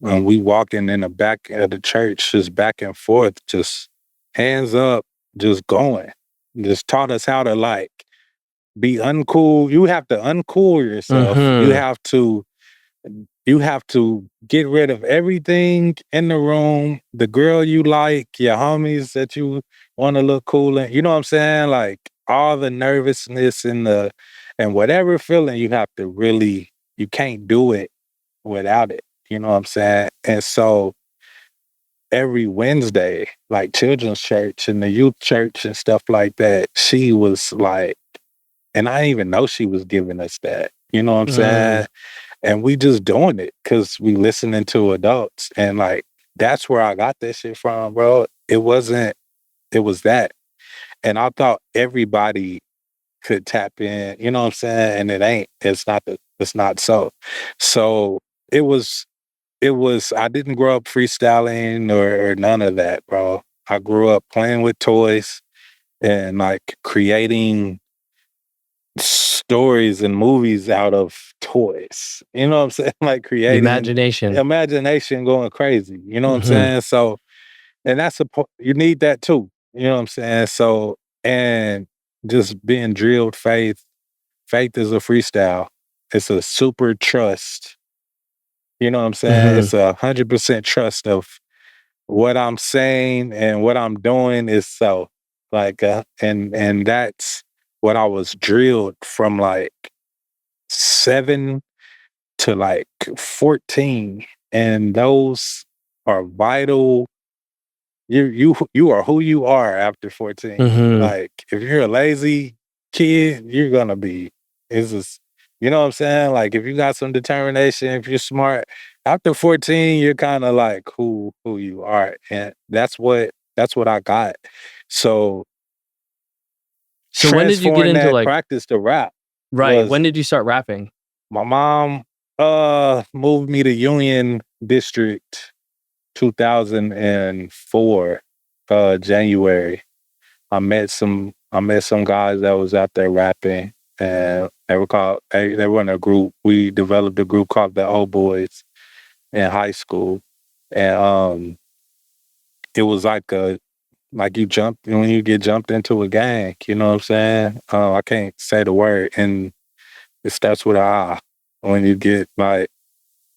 When we walking in the back of the church, just back and forth, just hands up, just going. Just taught us how to like be uncool. You have to uncool yourself. You have to get rid of everything in the room. The girl you like, your homies that you want to look cool in. You know what I'm saying? Like all the nervousness and whatever feeling, you have to really, you can't do it without it. You know what I'm saying? And so every Wednesday, like children's church and the youth church and stuff like that, she was like, and I didn't even know she was giving us that. You know what I'm saying? And we just doing it because we listening to adults. And like, that's where I got this shit from, bro. It was that. And I thought everybody could tap in, you know what I'm saying? And it's not so. So it was, I didn't grow up freestyling or none of that, bro. I grew up playing with toys and like creating stories and movies out of toys. You know what I'm saying? Like creating imagination going crazy. You know what I'm saying? So, and you need that too. You know what I'm saying? So, and just being drilled faith is a freestyle. It's a super trust. You know what I'm saying? It's 100% trust of what I'm saying and what I'm doing is so. Like, and that's what I was drilled from like 7 to like 14. And those are vital. You are who you are after 14. Like if you're a lazy kid, you're gonna be. It's just, you know what I'm saying? Like if you got some determination, if you're smart, after 14, you're kind of like who you are, and that's what I got. So when did you get into like practice to rap? Right. When did you start rapping? My mom moved me to Union District 2004 January. I met some guys that was out there rapping, and they were in a group. We developed a group called the Old Boys in high school, and it was like you jump when you get jumped into a gang. You know what I'm saying? I can't say the word, and it starts with a when you get like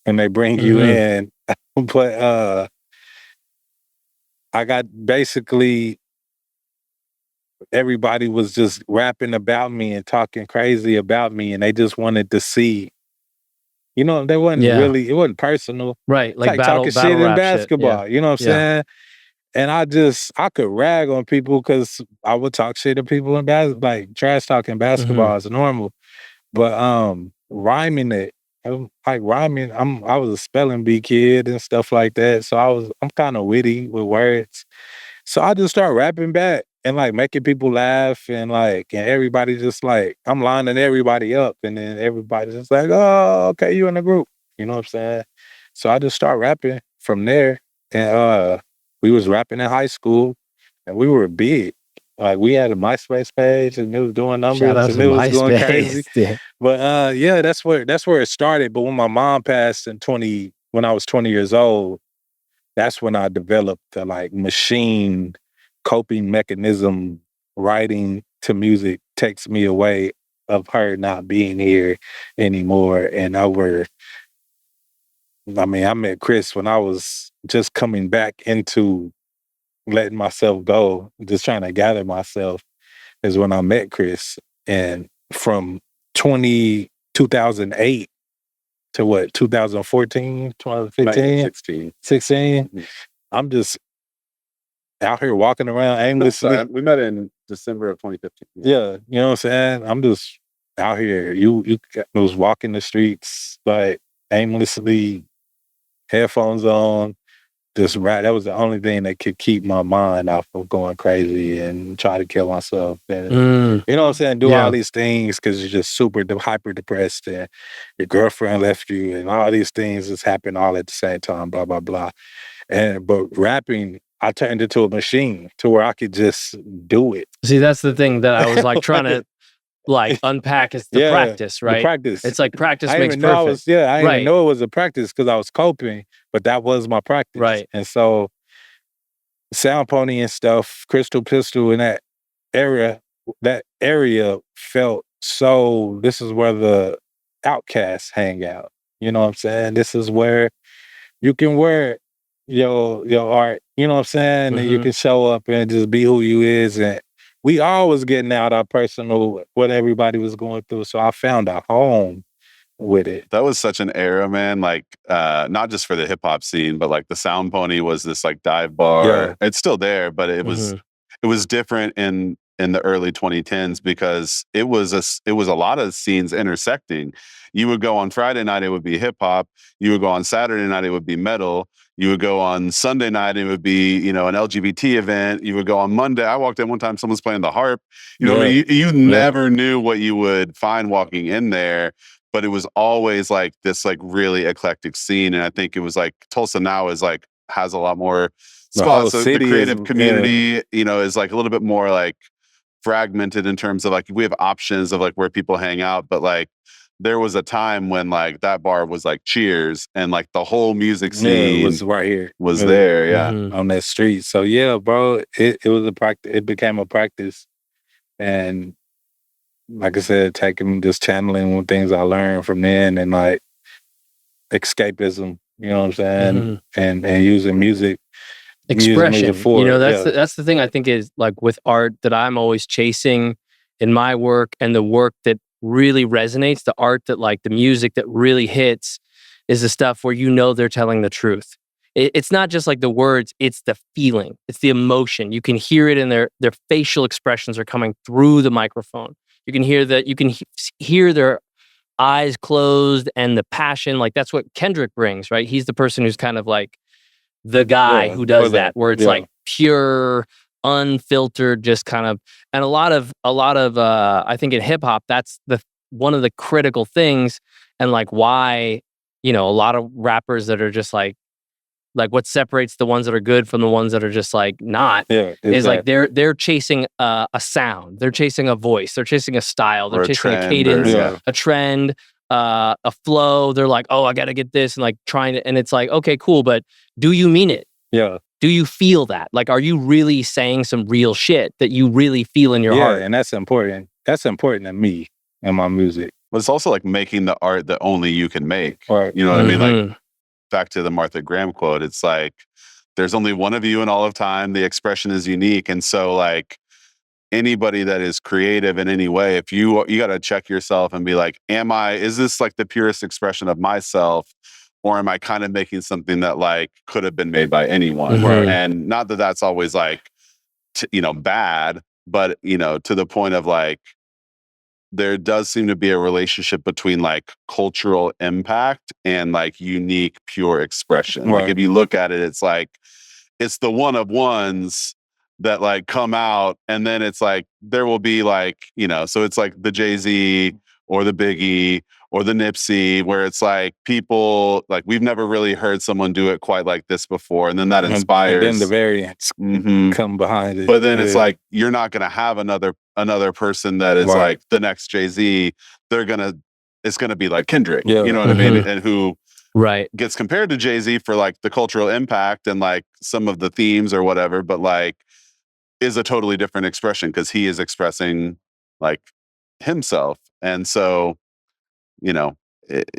when they bring you in, but I got basically everybody was just rapping about me and talking crazy about me, and they just wanted to see. You know, they wasn't really. It wasn't personal, right? Like talking shit in basketball. Shit, yeah. You know what I'm saying? And I could rag on people because I would talk shit to people in basketball, like trash talking basketball is normal. But rhyming it, I was a spelling bee kid and stuff like that. So I'm kind of witty with words. So I just start rapping back and like making people laugh and everybody just like, I'm lining everybody up and then everybody's just like, oh, okay, you in the group. You know what I'm saying? So I just start rapping from there. And we was rapping in high school and we were big. Like we had a MySpace page and it was doing numbers and it was going crazy. But yeah, that's where it started. But when my mom passed when I was 20 years old, that's when I developed the like machine coping mechanism. Writing to music takes me away of her not being here anymore. And I met Chris when I was just coming back into letting myself go, just trying to gather myself. is when I met Chris. And from 2008 to what, 2014, 2015? 16. Mm-hmm. I'm just out here walking around aimlessly. We met in December of 2015. Yeah, you know what I'm saying? I'm just out here. You was walking the streets like aimlessly, headphones on, just rap. That was the only thing that could keep my mind off of going crazy and try to kill myself. And you know what I'm saying? Do all these things because you're just super hyper depressed and your girlfriend left you and all these things just happen all at the same time, blah, blah, blah. But rapping, I turned into a machine to where I could just do it. See, that's the thing that I was like trying to like unpack is the practice, right? The practice. It's like practice makes perfect. I didn't even know it was a practice because I was coping, but that was my practice. Right. And so Sound Pony and stuff, Crystal Pistol in that area felt so, this is where the outcasts hang out. You know what I'm saying? This is where you can wear your art, you know what I'm saying? Mm-hmm. And you can show up and just be who you is. And we all was getting out our personal, what everybody was going through. So I found a home with it. That was such an era, man. Like, not just for the hip hop scene, but like the Sound Pony was this like dive bar. Yeah. It's still there, but it was different in the early 2010s because it was a lot of scenes intersecting. You would go on Friday night, it would be hip hop. You would go on Saturday night, it would be metal. You would go on Sunday night, it would be, an LGBT event. You would go on Monday. I walked in one time, someone's playing the harp. You know what I mean? You never knew what you would find walking in there, but it was always like this like really eclectic scene. And I think it was like Tulsa now is like, has a lot more spots. So the creative community, is like a little bit more like fragmented in terms of like, we have options of like where people hang out, but like, there was a time when like that bar was like Cheers and like the whole music scene was right here. Was there, on that street. So yeah, bro, it was a practice. It became a practice, and like I said, just channeling things I learned from then, and like escapism. You know what I'm saying? And using music, expression. That's the thing I think is like with art that I'm always chasing in my work, and the work that really resonates, the art that like the music that really hits is the stuff where they're telling the truth. It's not just like the words, it's the feeling, it's the emotion. You can hear it in their facial expressions are coming through the microphone. You can hear hear their eyes closed and the passion. Like that's what Kendrick brings, right? He's the person who's kind of like the guy who does that, where it's like pure, unfiltered, just kind of, and a lot of I think in hip hop that's one of the critical things, and like why a lot of rappers that are just like what separates the ones that are good from the ones that are just like not is like they're chasing a sound, they're chasing a voice, they're chasing a style, they're chasing a cadence, a trend, a flow. They're like, oh, I got to get this, and like trying to, and it's like, okay, cool, but do you mean it? Yeah. Do you feel that? Like, are you really saying some real shit that you really feel in your heart? Yeah, and that's important. That's important to me and my music. But it's also like making the art that only you can make. Right. You know what I mean? Like, back to the Martha Graham quote, it's like, there's only one of you in all of time. The expression is unique. And so like anybody that is creative in any way, if you got to check yourself and be like, is this like the purest expression of myself? Or am I kind of making something that like could have been made by anyone? And not that that's always like, bad, but, to the point of like, there does seem to be a relationship between like cultural impact and like unique, pure expression. Like if you look at it, it's like, it's the one of ones that like come out, and then it's like, there will be like, so it's like the Jay-Z or the Biggie or the Nipsey, where it's like people, like we've never really heard someone do it quite like this before. And then that inspires. And then the variants come behind it. But then it's like, you're not going to have another person that is like the next Jay-Z. It's going to be like Kendrick, you know what I mean? And who gets compared to Jay-Z for like the cultural impact and like some of the themes or whatever, but like is a totally different expression because he is expressing like himself. And so,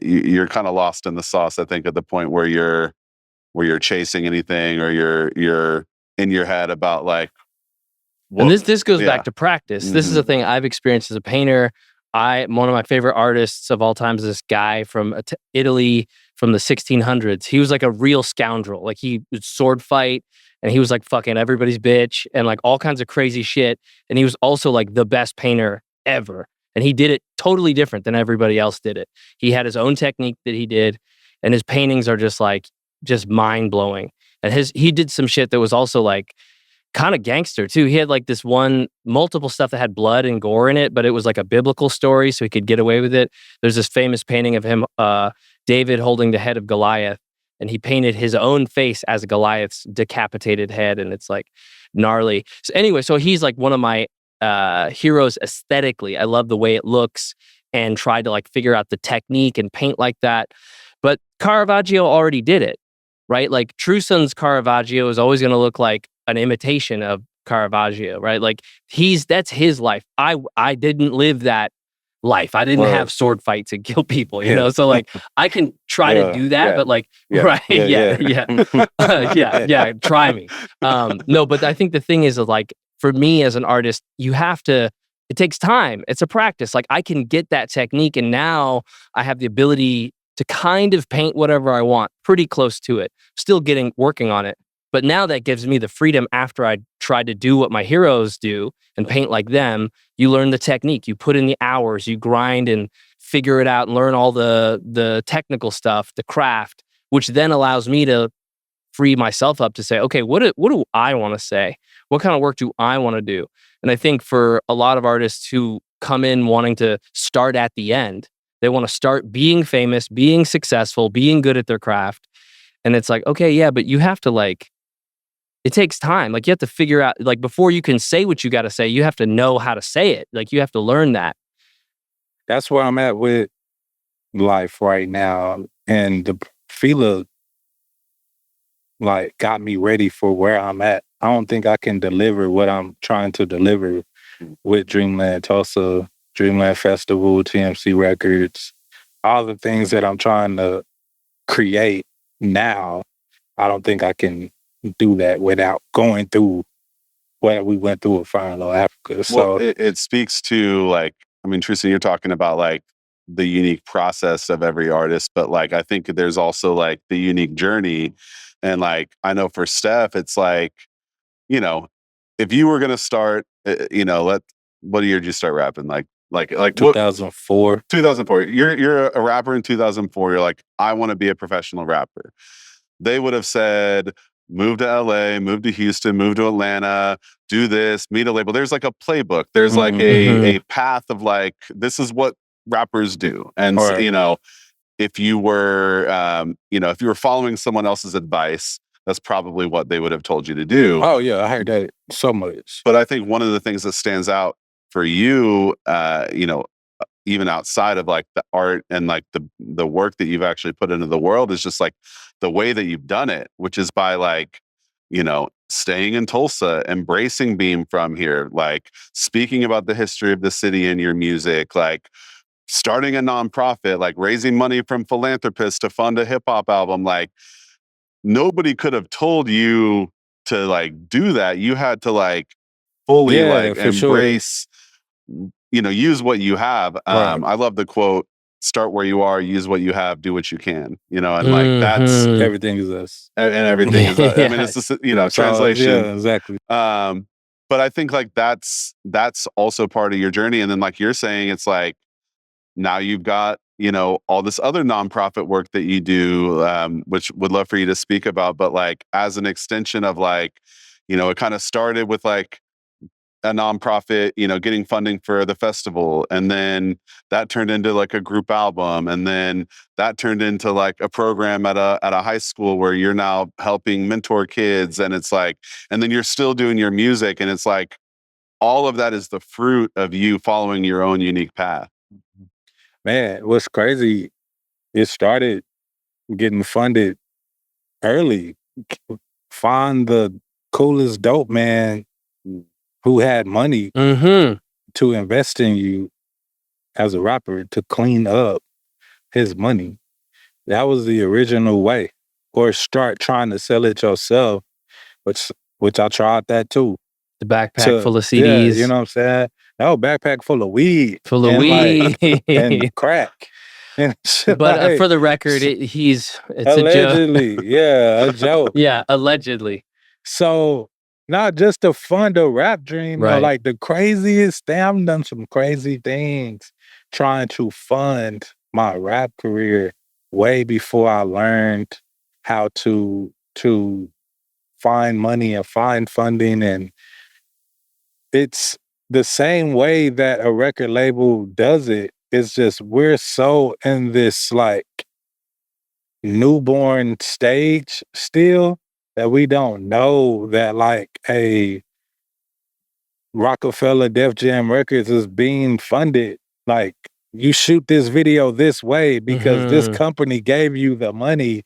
you're kind of lost in the sauce, I think, at the point where you're chasing anything, or you're in your head about like And this goes back to practice. Mm-hmm. This is a thing I've experienced as a painter. One of my favorite artists of all time is this guy from Italy from the 1600s. He was like a real scoundrel. Like he would sword fight and he was like fucking everybody's bitch and like all kinds of crazy shit. And he was also like the best painter ever. And he did it totally different than everybody else did it. He had his own technique that he did. And his paintings are just mind blowing. And he did some shit that was also like kind of gangster too. He had like this multiple stuff that had blood and gore in it, but it was like a biblical story, so he could get away with it. There's this famous painting of him, David holding the head of Goliath, and he painted his own face as Goliath's decapitated head, and it's like gnarly. So anyway, so he's like one of my heroes aesthetically. I love the way it looks and tried to like figure out the technique and paint like that. But Caravaggio already did it, right? Like Trueson's Caravaggio is always going to look like an imitation of Caravaggio, right? Like that's his life. I didn't live that life. I didn't have sword fights and kill people, you know? So like I can try to do that, but like, right. Yeah. Try me. No, but I think the thing is like, for me as an artist, it takes time. It's a practice. Like I can get that technique and now I have the ability to kind of paint whatever I want, pretty close to it. Still working on it. But now that gives me the freedom after I try to do what my heroes do and paint like them. You learn the technique, you put in the hours, you grind and figure it out and learn all the technical stuff, the craft, which then allows me to free myself up to say, okay, what do I want to say? What kind of work do I want to do? And I think for a lot of artists who come in wanting to start at the end, they want to start being famous, being successful, being good at their craft. And it's like, okay, yeah, but you have to it takes time. Like you have to figure out, like before you can say what you got to say, you have to know how to say it. Like you have to learn that. That's where I'm at with life right now. And the feeler got me ready for where I'm at. I don't think I can deliver what I'm trying to deliver with Dreamland Tulsa, Dreamland Festival, TMC Records, all the things that I'm trying to create now. I don't think I can do that without going through what we went through with Fire in Low Africa. So it speaks to Trueson, you're talking about the unique process of every artist, but I think there's also the unique journey. And I know for Steph, it's if you were going to start, what year did you start rapping? Like 2004. 2004. You're a rapper in 2004. You're like, I want to be a professional rapper. They would have said, move to LA, move to Houston, move to Atlanta, do this, meet a label. There's a playbook. There's a path of this is what rappers do. And if you were if you were following someone else's advice, that's probably what they would have told you to do. Oh yeah, I heard that so much. But I think one of the things that stands out for you, even outside of the art and the work that you've actually put into the world, is just the way that you've done it, which is by staying in Tulsa, embracing being from here, speaking about the history of the city in your music, starting a nonprofit, raising money from philanthropists to fund a hip hop album. Nobody could have told you to do that. You had to fully embrace, use what you have. Right. I love the quote, start where you are, use what you have, do what you can, and that's everything is us. And everything is us. I mean, it's just, translation. Yeah, exactly. But I think that's also part of your journey. And then you're saying, it's now you've got, all this other nonprofit work that you do, which would love for you to speak about, but as an extension of it kind of started with a nonprofit, getting funding for the festival. And then that turned into a group album. And then that turned into a program at a high school where you're now helping mentor kids. And it's and then you're still doing your music. And it's all of that is the fruit of you following your own unique path. Man, what's crazy, it started getting funded early. Find the coolest dope man who had money to invest in you as a rapper to clean up his money. That was the original way. Or start trying to sell it yourself, which I tried that too. The backpack full of CDs. Yeah, you know what I'm saying? No, backpack full of weed. Full of weed. And crack. And shit. But for the record, it's allegedly, a joke. Yeah, a joke. Yeah, allegedly. So not just to fund a rap dream, right. Like the craziest thing, I've done some crazy things trying to fund my rap career way before I learned how to find money and find funding. And it's the same way that a record label does it. It's just we're so in this like newborn stage still that we don't know that like a Rockefeller Def Jam Records is being funded. Like you shoot this video this way because this company gave you the money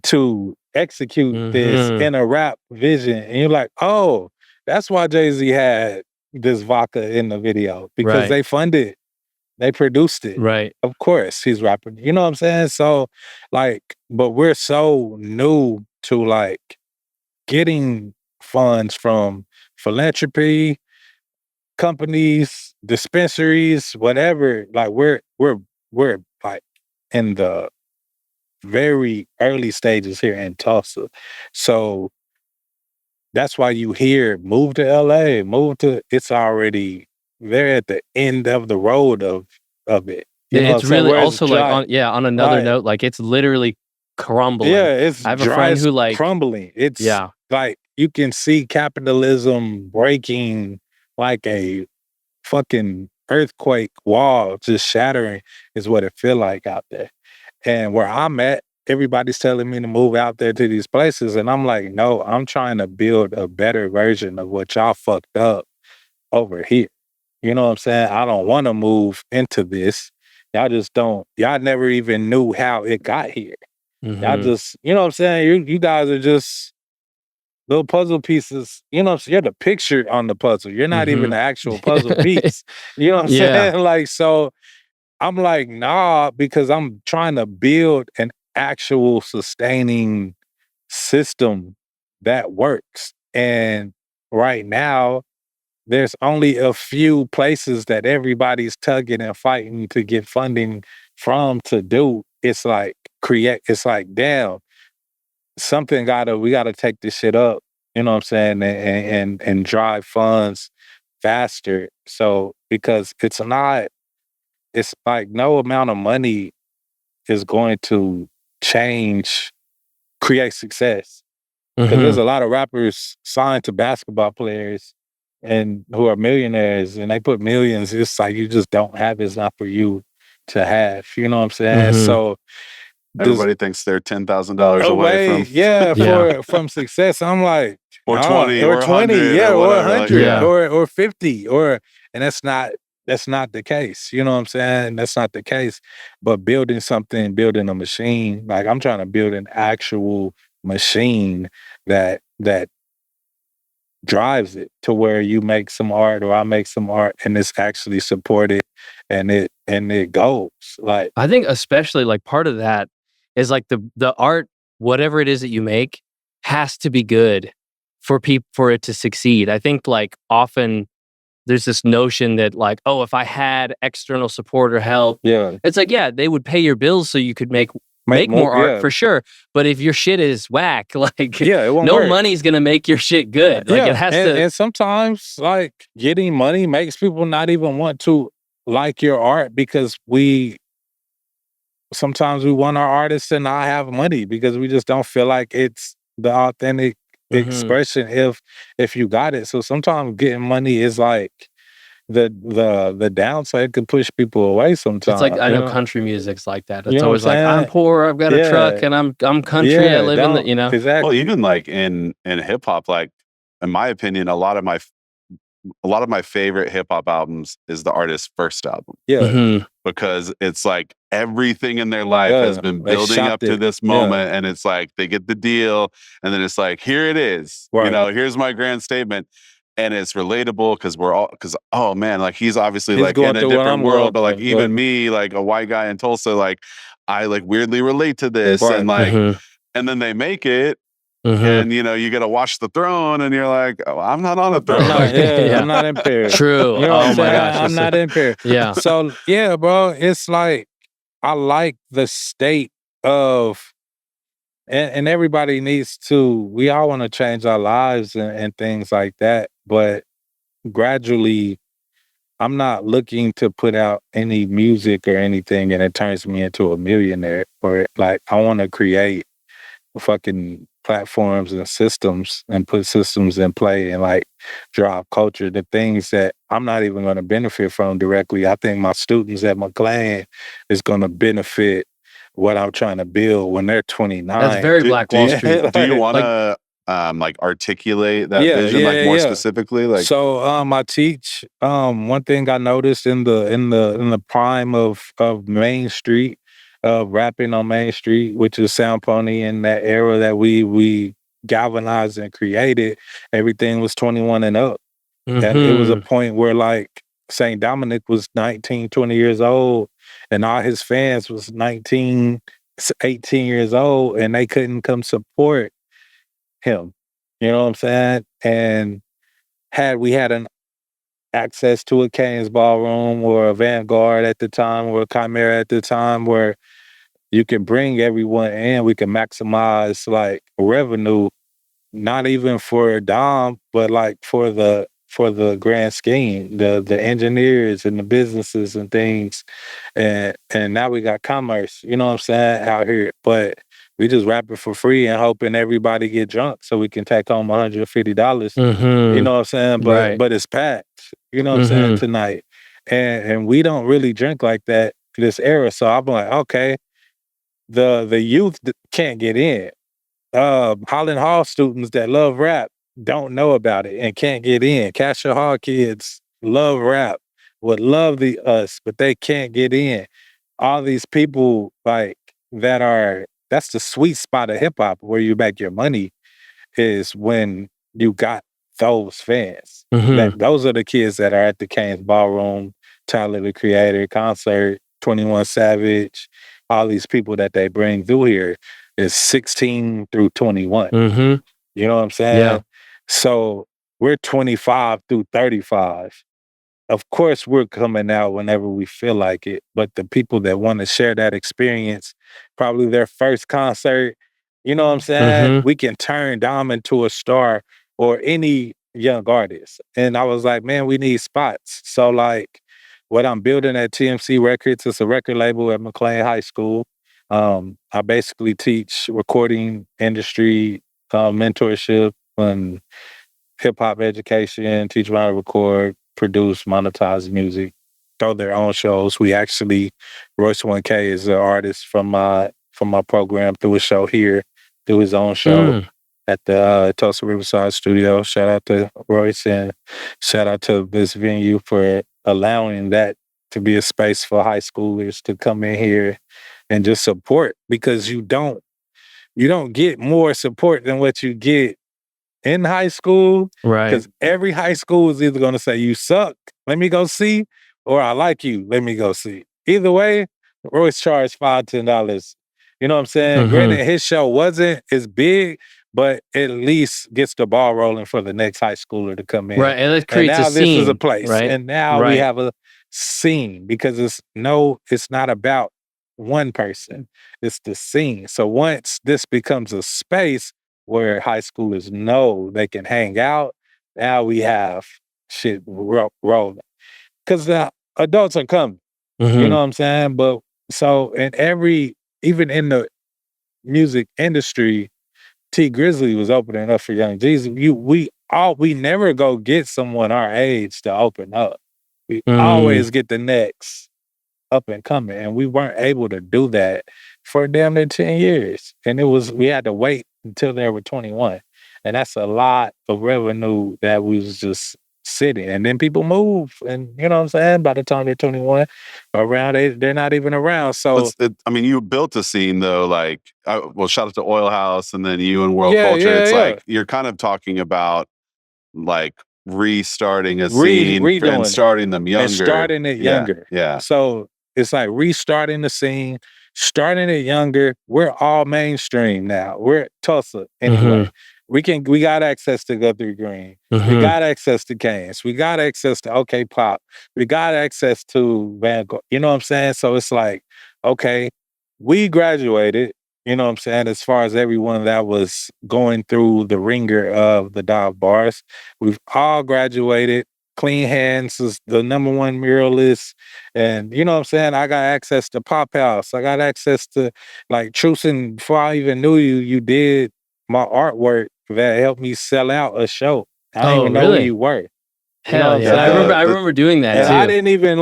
to execute this in a rap vision. And you're like, oh, that's why Jay-Z had this vodka in the video because they funded, they produced it. Right. Of course he's rapping. You know what I'm saying? So like, but we're so new to like getting funds from philanthropy, companies, dispensaries, whatever. Like we're like in the very early stages here in Tulsa. So that's why you hear move to LA, it's already they're at the end of the road of it. You know it's really also like on another note, like it's literally crumbling. Yeah, it's I have a friend who like crumbling. It's like you can see capitalism breaking like a fucking earthquake wall just shattering is what it feel like out there. And where I'm at, everybody's telling me to move out there to these places. And I'm like, no, I'm trying to build a better version of what y'all fucked up over here. You know what I'm saying? I don't want to move into this. Y'all just don't, y'all never even knew how it got here. Y'all just, you know what I'm saying? You guys are just little puzzle pieces. You know, you're the picture on the puzzle. You're not even the actual puzzle piece. You know what I'm saying? Like, so I'm like, nah, because I'm trying to build an actual sustaining system that works. And right now, there's only a few places that everybody's tugging and fighting to get funding from to do. It's like it's like, damn, we gotta take this shit up, you know what I'm saying, and drive funds faster. So because it's like no amount of money is going to create success. Because there's a lot of rappers signed to basketball players and who are millionaires and they put millions. It's like you just don't have it. It's not for you to have. You know what I'm saying? So everybody thinks they're $10,000 away from success. I'm like, or 20 or 20, or 100 or 50 and that's not the case. You know what I'm saying? That's not the case. But building a machine, like I'm trying to build an actual machine that drives it to where you make some art or I make some art and it's actually supported and it goes. Like I think especially like part of that is like the art, whatever it is that you make, has to be good for it to succeed. I think like often there's this notion that like, oh, if I had external support or help, it's like, they would pay your bills so you could make more art for sure. But if your shit is whack, like it won't work. Money's gonna make your shit good. Like it has to. And sometimes like getting money makes people not even want to like your art because sometimes we want our artists to not have money because we just don't feel like it's the authentic expression if you got it. So sometimes getting money is like the downside could push people away sometimes. It's like I know country music's like that. It's always like I'm poor, I've got a truck, and I'm country. I live in the exactly. Well, even like in hip hop, like in my opinion, a lot of my favorite hip hop albums is the artist's first album. Because it's like everything in their life has been building up to this moment, and it's like they get the deal, and then it's like here it is. You know, here's my grand statement. And it's relatable because oh man, like he's obviously like in a different world, but like even me, like a white guy in Tulsa, like I like weirdly relate to this and like, and then they make it and you got to wash the throne, and you're like, oh, I'm not on a throne. I'm not impaired. True. You know what I'm saying? Gosh, I'm not impaired. Yeah. So yeah, bro, it's like I like the state of, and everybody needs to. We all want to change our lives and things like that, but gradually, I'm not looking to put out any music or anything and it turns me into a millionaire. Or like I want to create fucking platforms and systems and put systems in play and like drive culture, the things that I'm not even going to benefit from directly. I think my students at McLain is going to benefit what I'm trying to build when they're 29. That's very Black Wall Street. Do you want to like articulate that vision more specifically? Like, so I teach. One thing I noticed in the prime of Main Street, of rapping on Main Street, which is Sound Pony, in that era that we galvanized and created, everything was 21 and up. And it was a point where like St. Dominic was 19, 20 years old, and all his fans was 19, 18 years old, and they couldn't come support him. You know what I'm saying? And had we had an access to a Kane's Ballroom or a Vanguard at the time or a Chimera at the time where you can bring everyone in, we can maximize like revenue, not even for Dom, but like for the grand scheme, the engineers and the businesses and things. And now we got commerce, you know what I'm saying, out here. But we just rap it for free and hoping everybody get drunk so we can take home $150. You know what I'm saying? But it's packed, you know what I'm saying, tonight. And we don't really drink like that this era. So I'm like, okay, the youth can't get in. Holland Hall students that love rap don't know about it and can't get in. Cassia Hall kids love rap, would love us, but they can't get in. All these people like that's the sweet spot of hip hop where you make your money, is when you got those fans. Those are the kids that are at the Kane's Ballroom, Tyler the Creator concert, 21 Savage, all these people that they bring through here is 16 through 21. You know what I'm saying? Yeah. So we're 25 through 35. Of course, we're coming out whenever we feel like it, but the people that want to share that experience, probably their first concert, you know what I'm saying? We can turn Dom into a star or any young artist. And I was like, man, we need spots. So like what I'm building at TMC Records is a record label at McLain High School. I basically teach recording industry, mentorship and hip hop education, teach them how to record, produce, monetize music, throw their own shows. We actually, Royce 1K is an artist from my program, through a show here, through his own show at the Tulsa Riverside studio. Shout out to Royce and shout out to this venue for allowing that to be a space for high schoolers to come in here and just support, because you don't get more support than what you get in high school. Right. Because every high school is either going to say, you suck, let me go see, or I like you, let me go see. Either way, Royce charged $5, $10. You know what I'm saying? Granted, his show wasn't as big, but at least gets the ball rolling for the next high schooler to come in. Right, and it creates now a scene. This is a place. Right? And now we have a scene, because it's not about one person. It's the scene. So once this becomes a space where high schoolers know they can hang out, now we have shit rolling. Because the adults are coming. You know what I'm saying? But so even in the music industry, T Grizzly was opening up for Young Jeezy. We never go get someone our age to open up. We always get the next up and coming, and we weren't able to do that for damn near 10 years. And we had to wait until they were 21. And that's a lot of revenue that we was just sitting. And then people move, and you know what I'm saying? By the time they're 21, they're not even around. So you built a scene though, like, shout out to Oil House and then you and World Culture. It's like you're kind of talking about like restarting a scene and starting them younger. And starting it younger. Yeah. So it's like restarting the scene, starting it younger. We're all mainstream now. We're at Tulsa anyway. We got access to Guthrie Green. We got access to Canes. We got access to OK Pop. We got access to Vanguard. You know what I'm saying? So it's like, okay, we graduated, you know what I'm saying, as far as everyone that was going through the ringer of the dive bars. We've all graduated. Clean Hands is the #1 muralist. And you know what I'm saying? I got access to Pop House. I got access to like Trueson. Before I even knew you did my artwork that helped me sell out a show. I didn't even know who you were. Hell yeah. I remember doing that too. I didn't even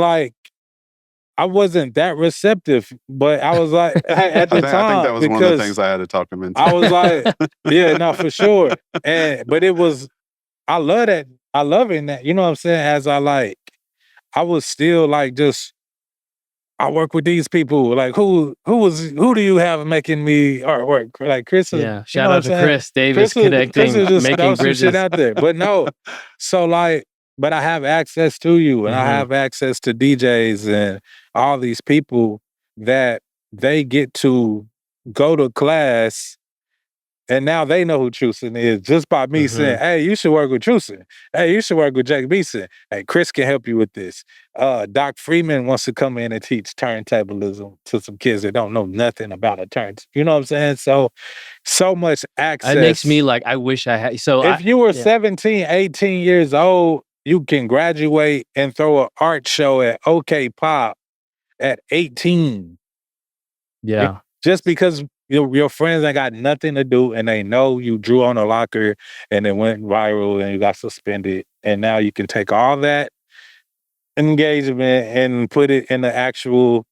I wasn't that receptive, but I was like, at the time. I think that was one of the things I had to talk him into. I was like, yeah, no, for sure. But it was, I love that. I love it. That, you know what I'm saying? As I was still I work with these people. Like who do you have making me artwork? Like Chris. Yeah. Shout out to Chris Davis connecting, Chris making bridges. Some shit out there. But no. So but I have access to you and I have access to DJs and all these people that they get to go to class and now they know who Trueson is just by me saying, hey, you should work with Trueson. Hey, you should work with Jake Beeson. Hey, Chris can help you with this. Doc Freeman wants to come in and teach turntablism to some kids that don't know nothing about a turn. You know what I'm saying? So much access. It makes me I wish I had. So if you were 17, 18 years old, you can graduate and throw an art show at OK Pop at 18. Yeah. Just because your friends ain't got nothing to do and they know you drew on a locker and it went viral and you got suspended. And now you can take all that engagement and put it in the actual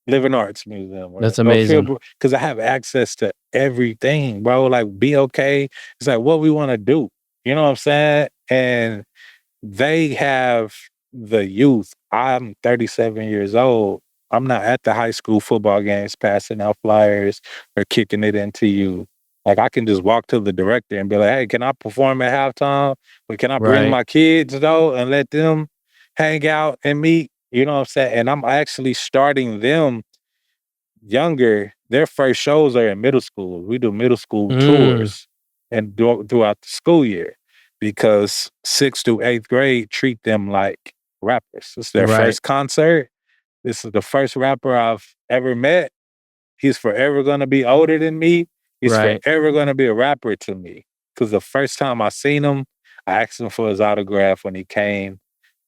Living Arts Museum. That's amazing. Because I have access to everything, bro. Like, be okay. It's like what we want to do. You know what I'm saying? And they have the youth. I'm 37 years old. I'm not at the high school football games passing out flyers or kicking it into you. Like I can just walk to the director and be like, hey, can I perform at halftime? But can I bring my kids though and let them hang out and meet? You know what I'm saying? And I'm actually starting them younger. Their first shows are in middle school. We do middle school tours and throughout the school year because 6th through 8th grade treat them like rappers. It's their first concert. This is the first rapper I've ever met. He's forever going to be older than me. He's forever going to be a rapper to me. Because the first time I seen him, I asked him for his autograph when he came.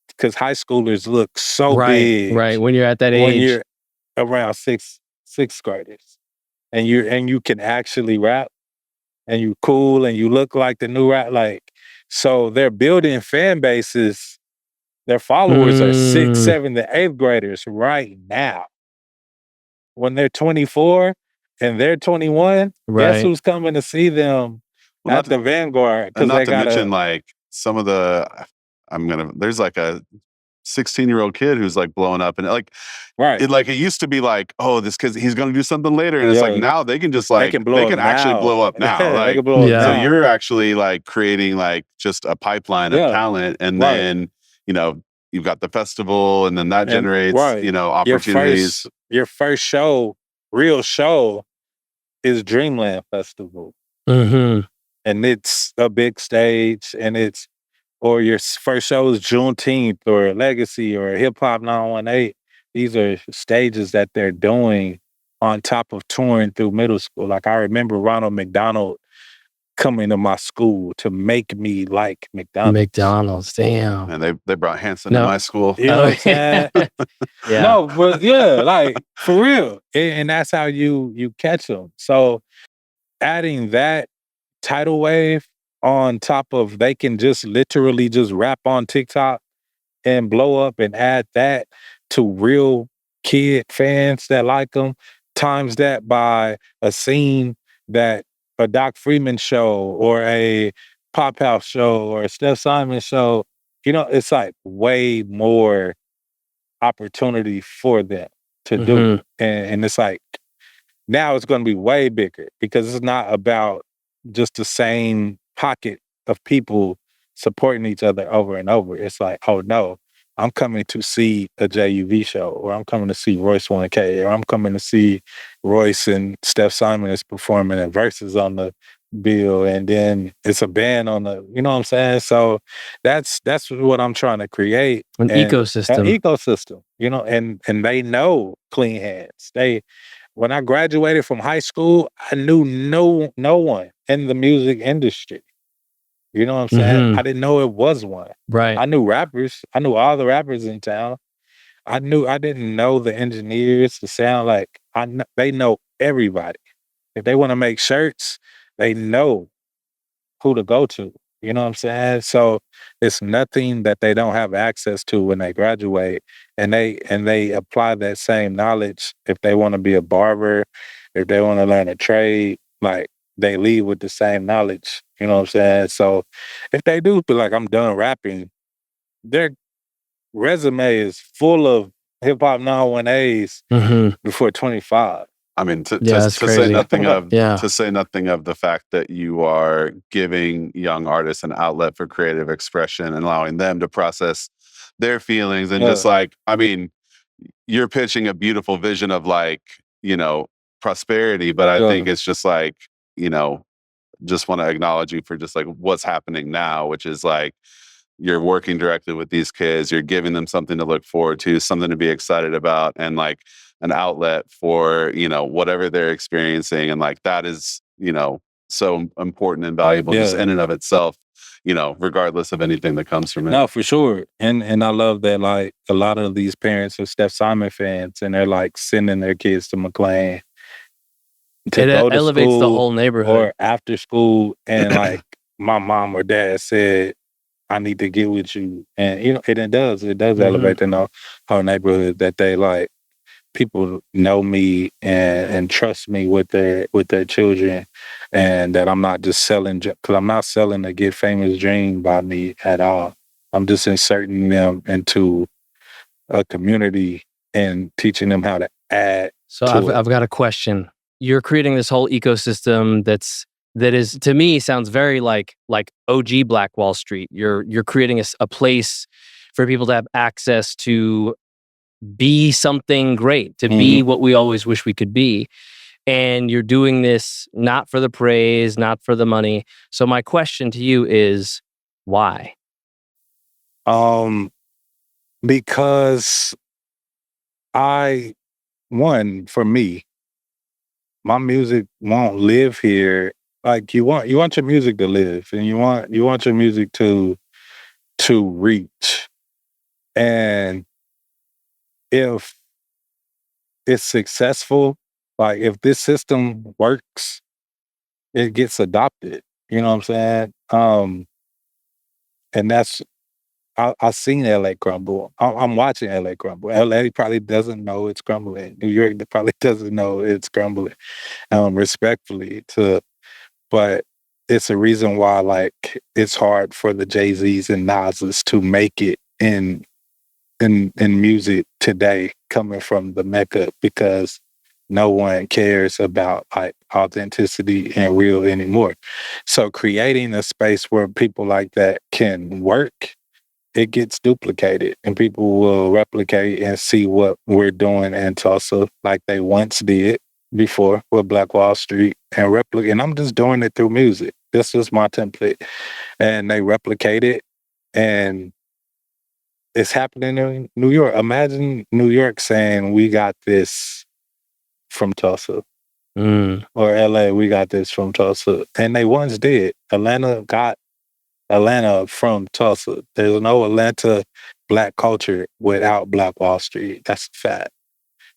Because high schoolers look so big. Right, when you're at that age. When you're around sixth graders. And you can actually rap. And you cool and you look like the new rap. So they're building fan bases. Their followers are 6th, 7th, and 8th graders right now. When they're 24 and they're 21, guess who's coming to see them at the Vanguard? And not to mention some of there's a 16-year-old kid who's blowing up and it used to be this kid, he's going to do something later. And it's now they can just they can actually blow up now. So you're actually creating just a pipeline of talent. And then, you've got the festival and then that generates, opportunities. Your first show, real show is Dreamland Festival. And it's a big stage or your first show is Juneteenth or Legacy or Hip Hop 918. These are stages that they're doing on top of touring through middle school. I remember Ronald McDonald coming to my school to make me like McDonald's. McDonald's, damn. And they brought Hanson to my school. You know what I'm saying? No, but for real. And that's how you catch them. So adding that tidal wave on top of they can just literally just rap on TikTok and blow up and add that to real kid fans that like them, times that by a scene that a Doc Freeman show or a Pop House show or a Steph Simon show, it's way more opportunity for them to do. And it's now it's going to be way bigger because it's not about just the same pocket of people supporting each other over and over. It's oh no, I'm coming to see a JUV show, or I'm coming to see Royce 1K, or I'm coming to see Royce and Steph Simon is performing and Versus on the bill, and then it's a band on the, you know what I'm saying? So that's what I'm trying to create. An ecosystem. An ecosystem, you know, and they know Clean Hands. When I graduated from high school, I knew no one in the music industry. You know what I'm saying? I didn't know it was one. Right. I knew rappers. I knew all the rappers in town. I didn't know the engineers, the sound. Like, they know everybody. If they want to make shirts, they know who to go to. You know what I'm saying? So it's nothing that they don't have access to when they graduate, and they apply that same knowledge. If they want to be a barber, if they want to learn a trade, like, they leave with the same knowledge. You know what I'm saying? So if they do be like, I'm done rapping, their resume is full of hip hop 918s before 25. I mean, to say nothing of the fact that you are giving young artists an outlet for creative expression and allowing them to process their feelings, and just like, I mean, you're pitching a beautiful vision of, like, you know, prosperity, but I think it's just like, you know, just want to acknowledge you for just like what's happening now, which is like, you're working directly with these kids, you're giving them something to look forward to, something to be excited about, and like an outlet for, you know, whatever they're experiencing. And like, that is, you know, so important and valuable just in and of itself, you know, regardless of anything that comes from it. No, for sure. And I love that, like, a lot of these parents are Steph Simon fans, and they're like sending their kids to McLain to go to elevates school, the whole neighborhood, or after school. And like, my mom or dad said, I need to get with you. And, you know, it does elevate the whole neighborhood, that they, like, people know me and trust me with their children, and that I'm not just selling, because I'm not selling a get famous dream by me at all. I'm just inserting them into a community and teaching them how to add. So I've got a question. You're creating this whole ecosystem that is, to me, sounds very like OG Black Wall Street. You're creating a place for people to have access to be something great, to be what we always wish we could be. And you're doing this not for the praise, not for the money. So my question to you is, why? Because for me, my music won't live here. Like, you want your music to live, and you want your music to reach. And if it's successful, like, if this system works, it gets adopted. You know what I'm saying? And that's, I've seen LA crumble. I'm watching LA crumble. LA probably doesn't know it's crumbling. New York probably doesn't know it's crumbling. Respectfully but it's a reason why, like, it's hard for the Jay-Z's and Nas's to make it in music today, coming from the Mecca, because no one cares about, like, authenticity and real anymore. So creating a space where people like that can work, it gets duplicated, and people will replicate and see what we're doing in Tulsa, like they once did before with Black Wall Street, and replicate. And I'm just doing it through music. This is my template, and they replicate it, and it's happening in New York. Imagine New York saying, we got this from Tulsa. Or LA, we got this from Tulsa. And they once did. Atlanta got Atlanta from Tulsa. There's no Atlanta Black culture without Black Wall Street. That's a fact.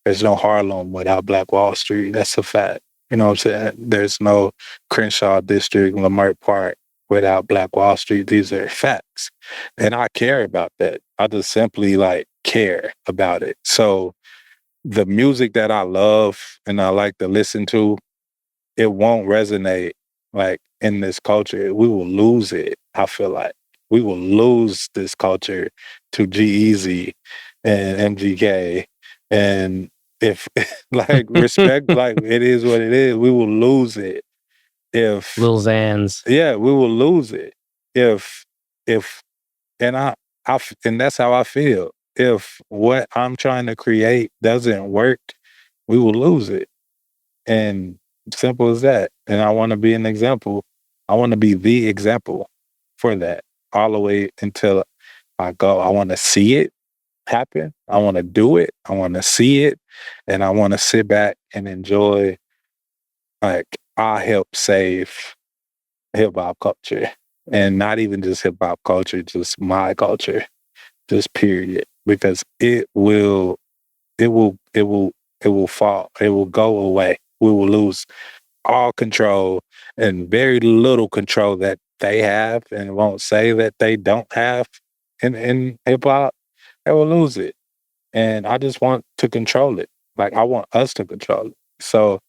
There's no Harlem without Black Wall Street. That's a fact. You know what I'm saying? There's no Crenshaw District, Lamert Park without Black Wall Street. These are facts. And I care about that. I just simply, like, care about it. So the music that I love and I like to listen to, it won't resonate, like, in this culture. We will lose it. I feel like we will lose this culture to G-Eazy and MGK. And if, like, respect, like, it is what it is, we will lose it. If Lil Xans. Yeah, we will lose it. If and and that's how I feel. If what I'm trying to create doesn't work, we will lose it. And simple as that. And I want to be an example. I want to be the example for that all the way until I go. I want to see it happen. I want to do it. I want to see it. And I want to sit back and enjoy, like, I help save hip hop culture. And not even just hip hop culture, just my culture, just period. Because it will fall. It will go away. We will lose all control and very little control that they have and won't say that they don't have in hip hop. They will lose it. And I just want to control it. Like, I want us to control it. So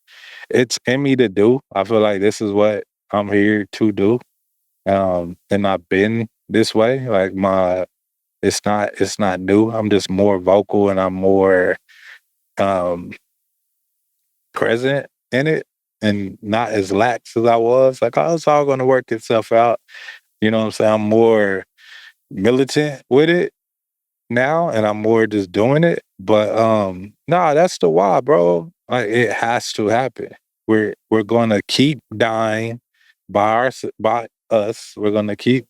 it's in me to do. I feel like this is what I'm here to do. And I've been this way. Like, it's not new. I'm just more vocal and I'm more present in it and not as lax as I was. Like, oh, it's all going to work itself out. You know what I'm saying? I'm more militant with it now and I'm more just doing it. But nah, that's the why, bro. Like, it has to happen. We're going to keep dying by us. We're going to keep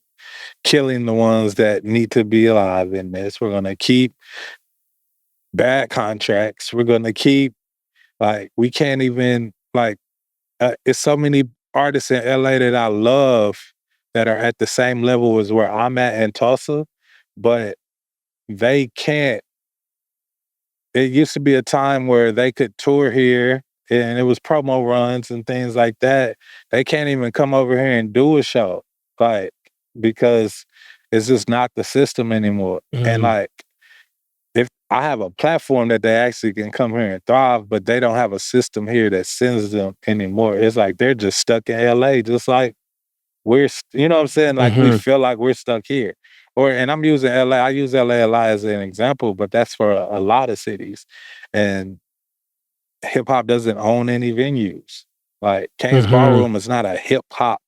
killing the ones that need to be alive in this. We're going to keep bad contracts. We're going to keep, like, we can't even, like, it's so many artists in LA that I love that are at the same level as where I'm at in Tulsa, but they can't. It used to be a time where they could tour here and it was promo runs and things like that. They can't even come over here and do a show, like, because it's just not the system anymore. And like, if I have a platform that they actually can come here and thrive, but they don't have a system here that sends them anymore. It's like they're just stuck in LA, just like you know what I'm saying? Like, we feel like we're stuck here. And I'm using LA, I use LA a lot as an example, but that's for a lot of cities. And hip hop doesn't own any venues. Like, Kane's Ballroom is not a hip hop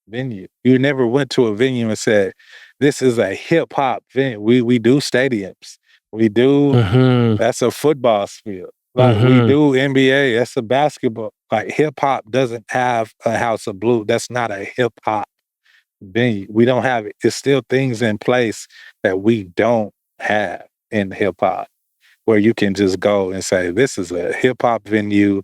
venue. You never went to a venue and said, this is a hip hop venue. We do stadiums. We do, that's a football field. Like, we do NBA, that's a basketball. Like, hip hop doesn't have a House of Blue. That's not a hip hop venue. We don't have it. It's still things in place that we don't have in hip hop, where you can just go and say, this is a hip hop venue.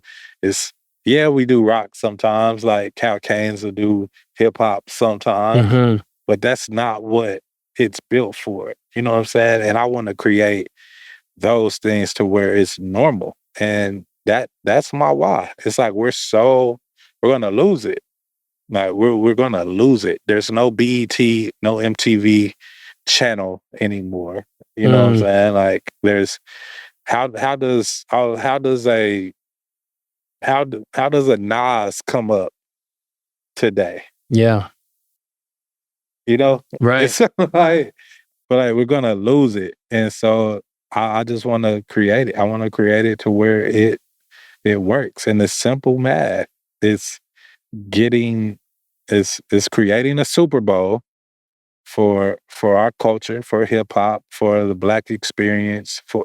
Yeah, we do rock sometimes, like Cal Canes will do hip hop sometimes, but that's not what it's built for. You know what I'm saying? And I want to create those things to where it's normal. And that's my why. It's like, we're gonna lose it. Like, we're gonna lose it. There's no BET, no MTV channel anymore. You know what I'm saying? Like, there's how does a Nas come up today? Yeah. You know? Right. It's like, but like, we're gonna lose it. And so I just want to create it. I want to create it to where it works. And it's simple math. It's creating a Super Bowl for our culture, for hip hop, for the Black experience, for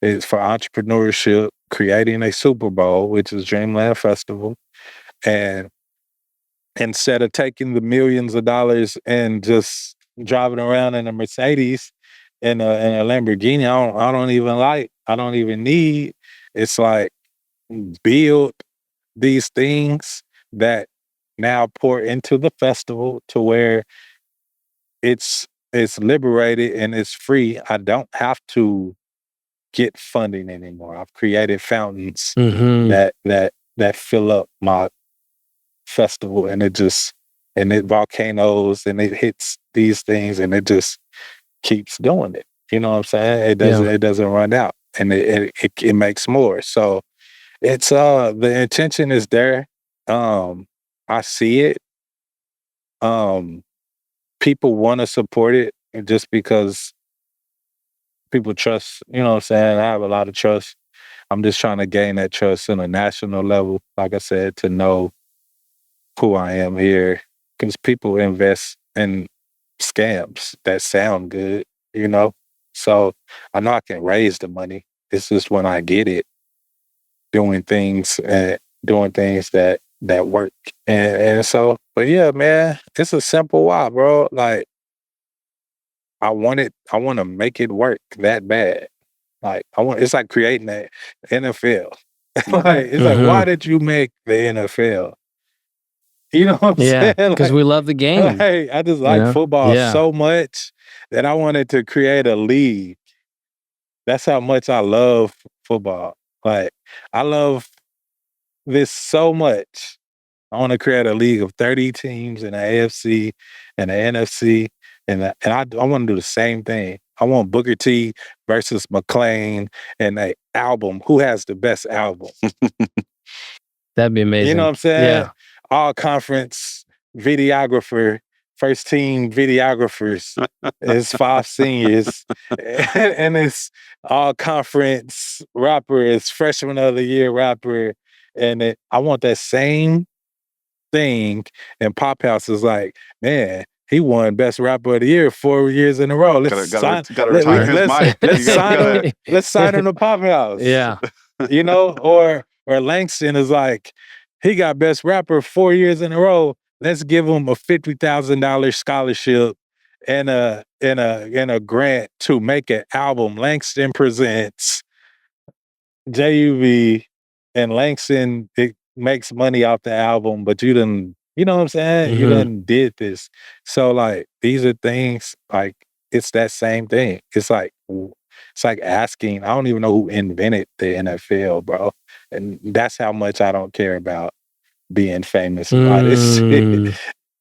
entrepreneurship, creating a Super Bowl, which is Dreamland Festival. And instead of taking the millions of dollars and just driving around in a Mercedes and a Lamborghini, I don't even need. It's like, build these things that now pour into the festival to where it's liberated and it's free. I don't have to get funding anymore. I've created fountains that fill up my festival, and it volcanoes, and it hits these things, and it just keeps doing it. You know what I'm saying? It doesn't run out, and it makes more. So it's the intention is there. I see it. People want to support it, and just because people trust, you know what I'm saying? I have a lot of trust. I'm just trying to gain that trust on a national level, like I said, to know who I am here. Because people invest in scams that sound good. you know? So I know I can raise the money. It's just when I get it, doing things that work. And so, but yeah, man, it's a simple why, bro. Like I want to make it work that bad. Like it's like creating that NFL. Like it's like, why did you make the NFL? You know what I'm saying? Because we love the game. Like, I just like football so much that I wanted to create a league. That's how much I love football. Like I love this so much. I want to create a league of 30 teams in the AFC and the NFC, and I want to do the same thing. I want Booker T versus McLain and an album. Who has the best album? That'd be amazing. You know what I'm saying? Yeah. All conference videographer, first team videographers. It's 5 seniors, and it's all conference rapper. It's freshman of the year rapper, and I want that same thing. And Pop House is like, man, he won Best Rapper of the Year 4 years in a row. Let's sign him to Pop House. Yeah. You know, or Langston is like, he got Best Rapper 4 years in a row. Let's give him a $50,000 scholarship and a grant to make an album. Langston presents JUV, and Langston makes money off the album, but you done, you know what I'm saying? You done did this. So like these are things like it's that same thing. It's like asking, I don't even know who invented the NFL, bro. And that's how much I don't care about being famous by this shit.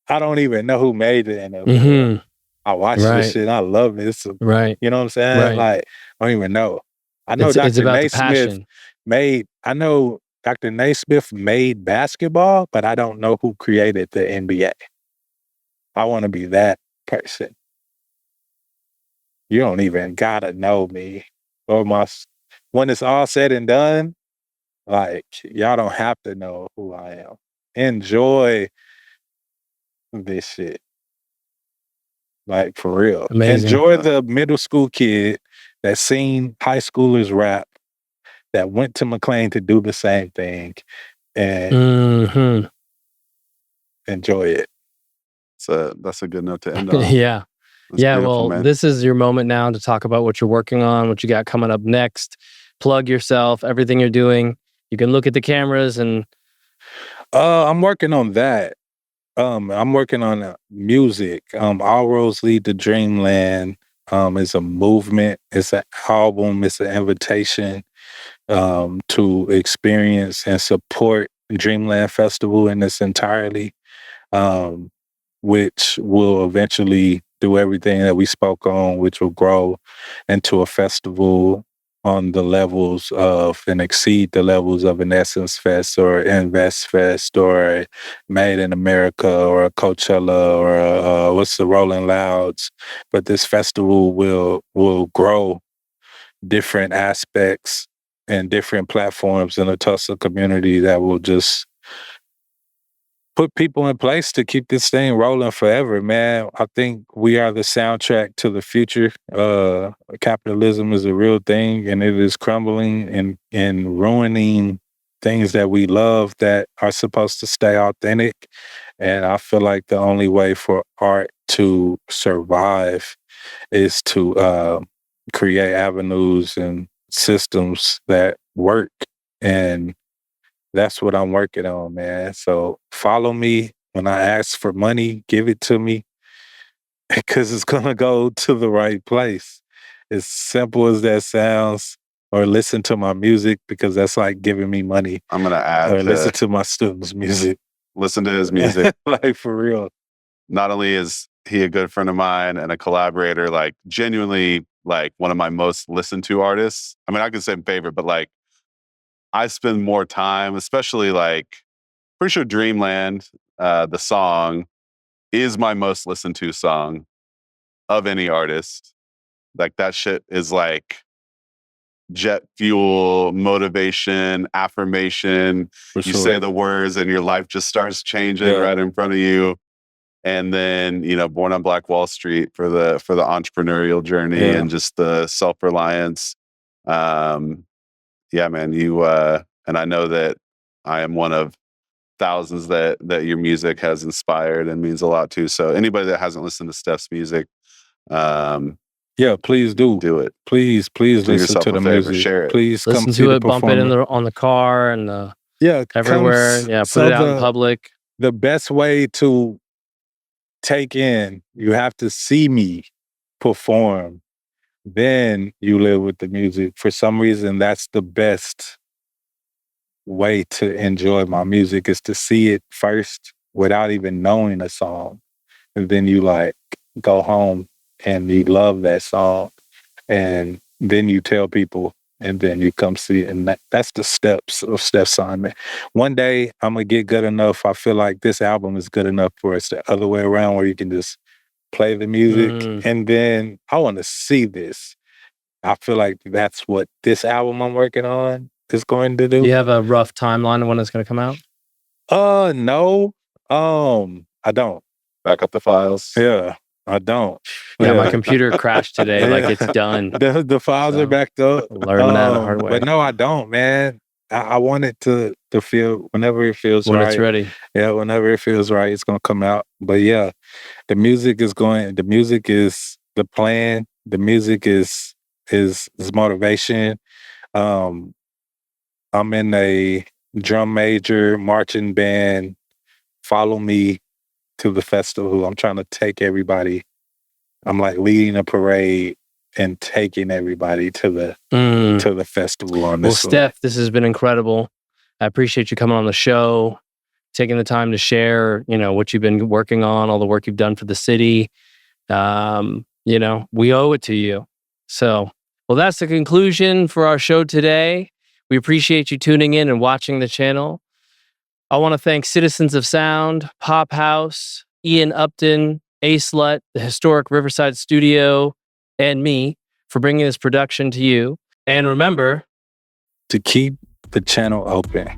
I don't even know who made the NFL. I watch this shit. I love it. You know what I'm saying? Right. Like, I don't even know. I know Dr. Naismith made basketball, but I don't know who created the NBA. I want to be that person. You don't even gotta know me or when it's all said and done, like y'all don't have to know who I am. Enjoy this shit. Like for real. Amazing. Enjoy the middle school kid that seen high schoolers rap, that went to McLain to do the same thing, and enjoy it. So that's a good note to end on. Yeah. That's beautiful, man. This is your moment now to talk about what you're working on, what you got coming up next. Plug yourself, everything you're doing. You can look at the cameras and... I'm working on that. I'm working on music. All roads lead to Dreamland. It's a movement. It's an album. It's an invitation to experience and support Dreamland Festival in its entirety, which will eventually do everything that we spoke on, which will grow into a festival on the levels of and exceed the levels of an Essence Fest or Invest Fest or Made in America or a Coachella or what's the Rolling Louds. But this festival will grow different aspects and different platforms in the Tulsa community that will just put people in place to keep this thing rolling forever, man. I think we are the soundtrack to the future. Capitalism is a real thing, and it is crumbling and ruining things that we love that are supposed to stay authentic. And I feel like the only way for art to survive is to create avenues and systems that work. And that's what I'm working on, man. So follow me. When I ask for money, give it to me because it's going to go to the right place. As simple as that sounds. Or listen to my music because that's like giving me money. I'm going to add or listen to my students' music. Listen to his music. Like for real. Not only is he a good friend of mine and a collaborator, like genuinely like one of my most listened to artists. I mean, I could say favorite, but like I spend more time, especially like, pretty sure Dreamland, the song, is my most listened to song of any artist. Like that shit is like jet fuel, motivation, affirmation. You say the words and your life just starts changing right in front of you. And then, Born on Black Wall Street for the entrepreneurial journey and just the self-reliance. Yeah, man, and I know that I am one of thousands that your music has inspired and means a lot to. So anybody that hasn't listened to Steph's music, please do it. Please listen to the music. Share it. Please listen to it, bump it on the car and everywhere. Put it out in public. The best way to take in, you have to see me perform. Then you live with the music. For some reason, that's the best way to enjoy my music, is to see it first without even knowing a song. And then you go home and you love that song. And then you tell people, and then you come see it. And that's the steps of Steph Simon. One day I'm going to get good enough. I feel like this album is good enough for us the other way around, where you can just play the music. And then I want to see this. I feel like that's what this album I'm working on is going to do. Do you have a rough timeline of when it's going to come out? No. I don't. Back up the files. Yeah, I don't. Yeah, my computer crashed today. Like, it's done. The files are backed up. Learning that the hard way. But no, I don't, man. I want it to feel whenever it feels when right. When it's ready. Yeah, whenever it feels right, it's going to come out. But yeah, the music is the plan. The music is motivation. I'm in a drum major marching band. Follow me to the festival. I'm trying to take everybody. I'm leading a parade and taking everybody to the festival on this. Well, Steph, this has been incredible. I appreciate you coming on the show, taking the time to share, what you've been working on, all the work you've done for the city. We owe it to you. So, well, that's the conclusion for our show today. We appreciate you tuning in and watching the channel. I want to thank Citizens of Sound, Pop House, Ian Upton, A-Slut, the historic Riverside studio, and me for bringing this production to you. And remember to keep the channel open.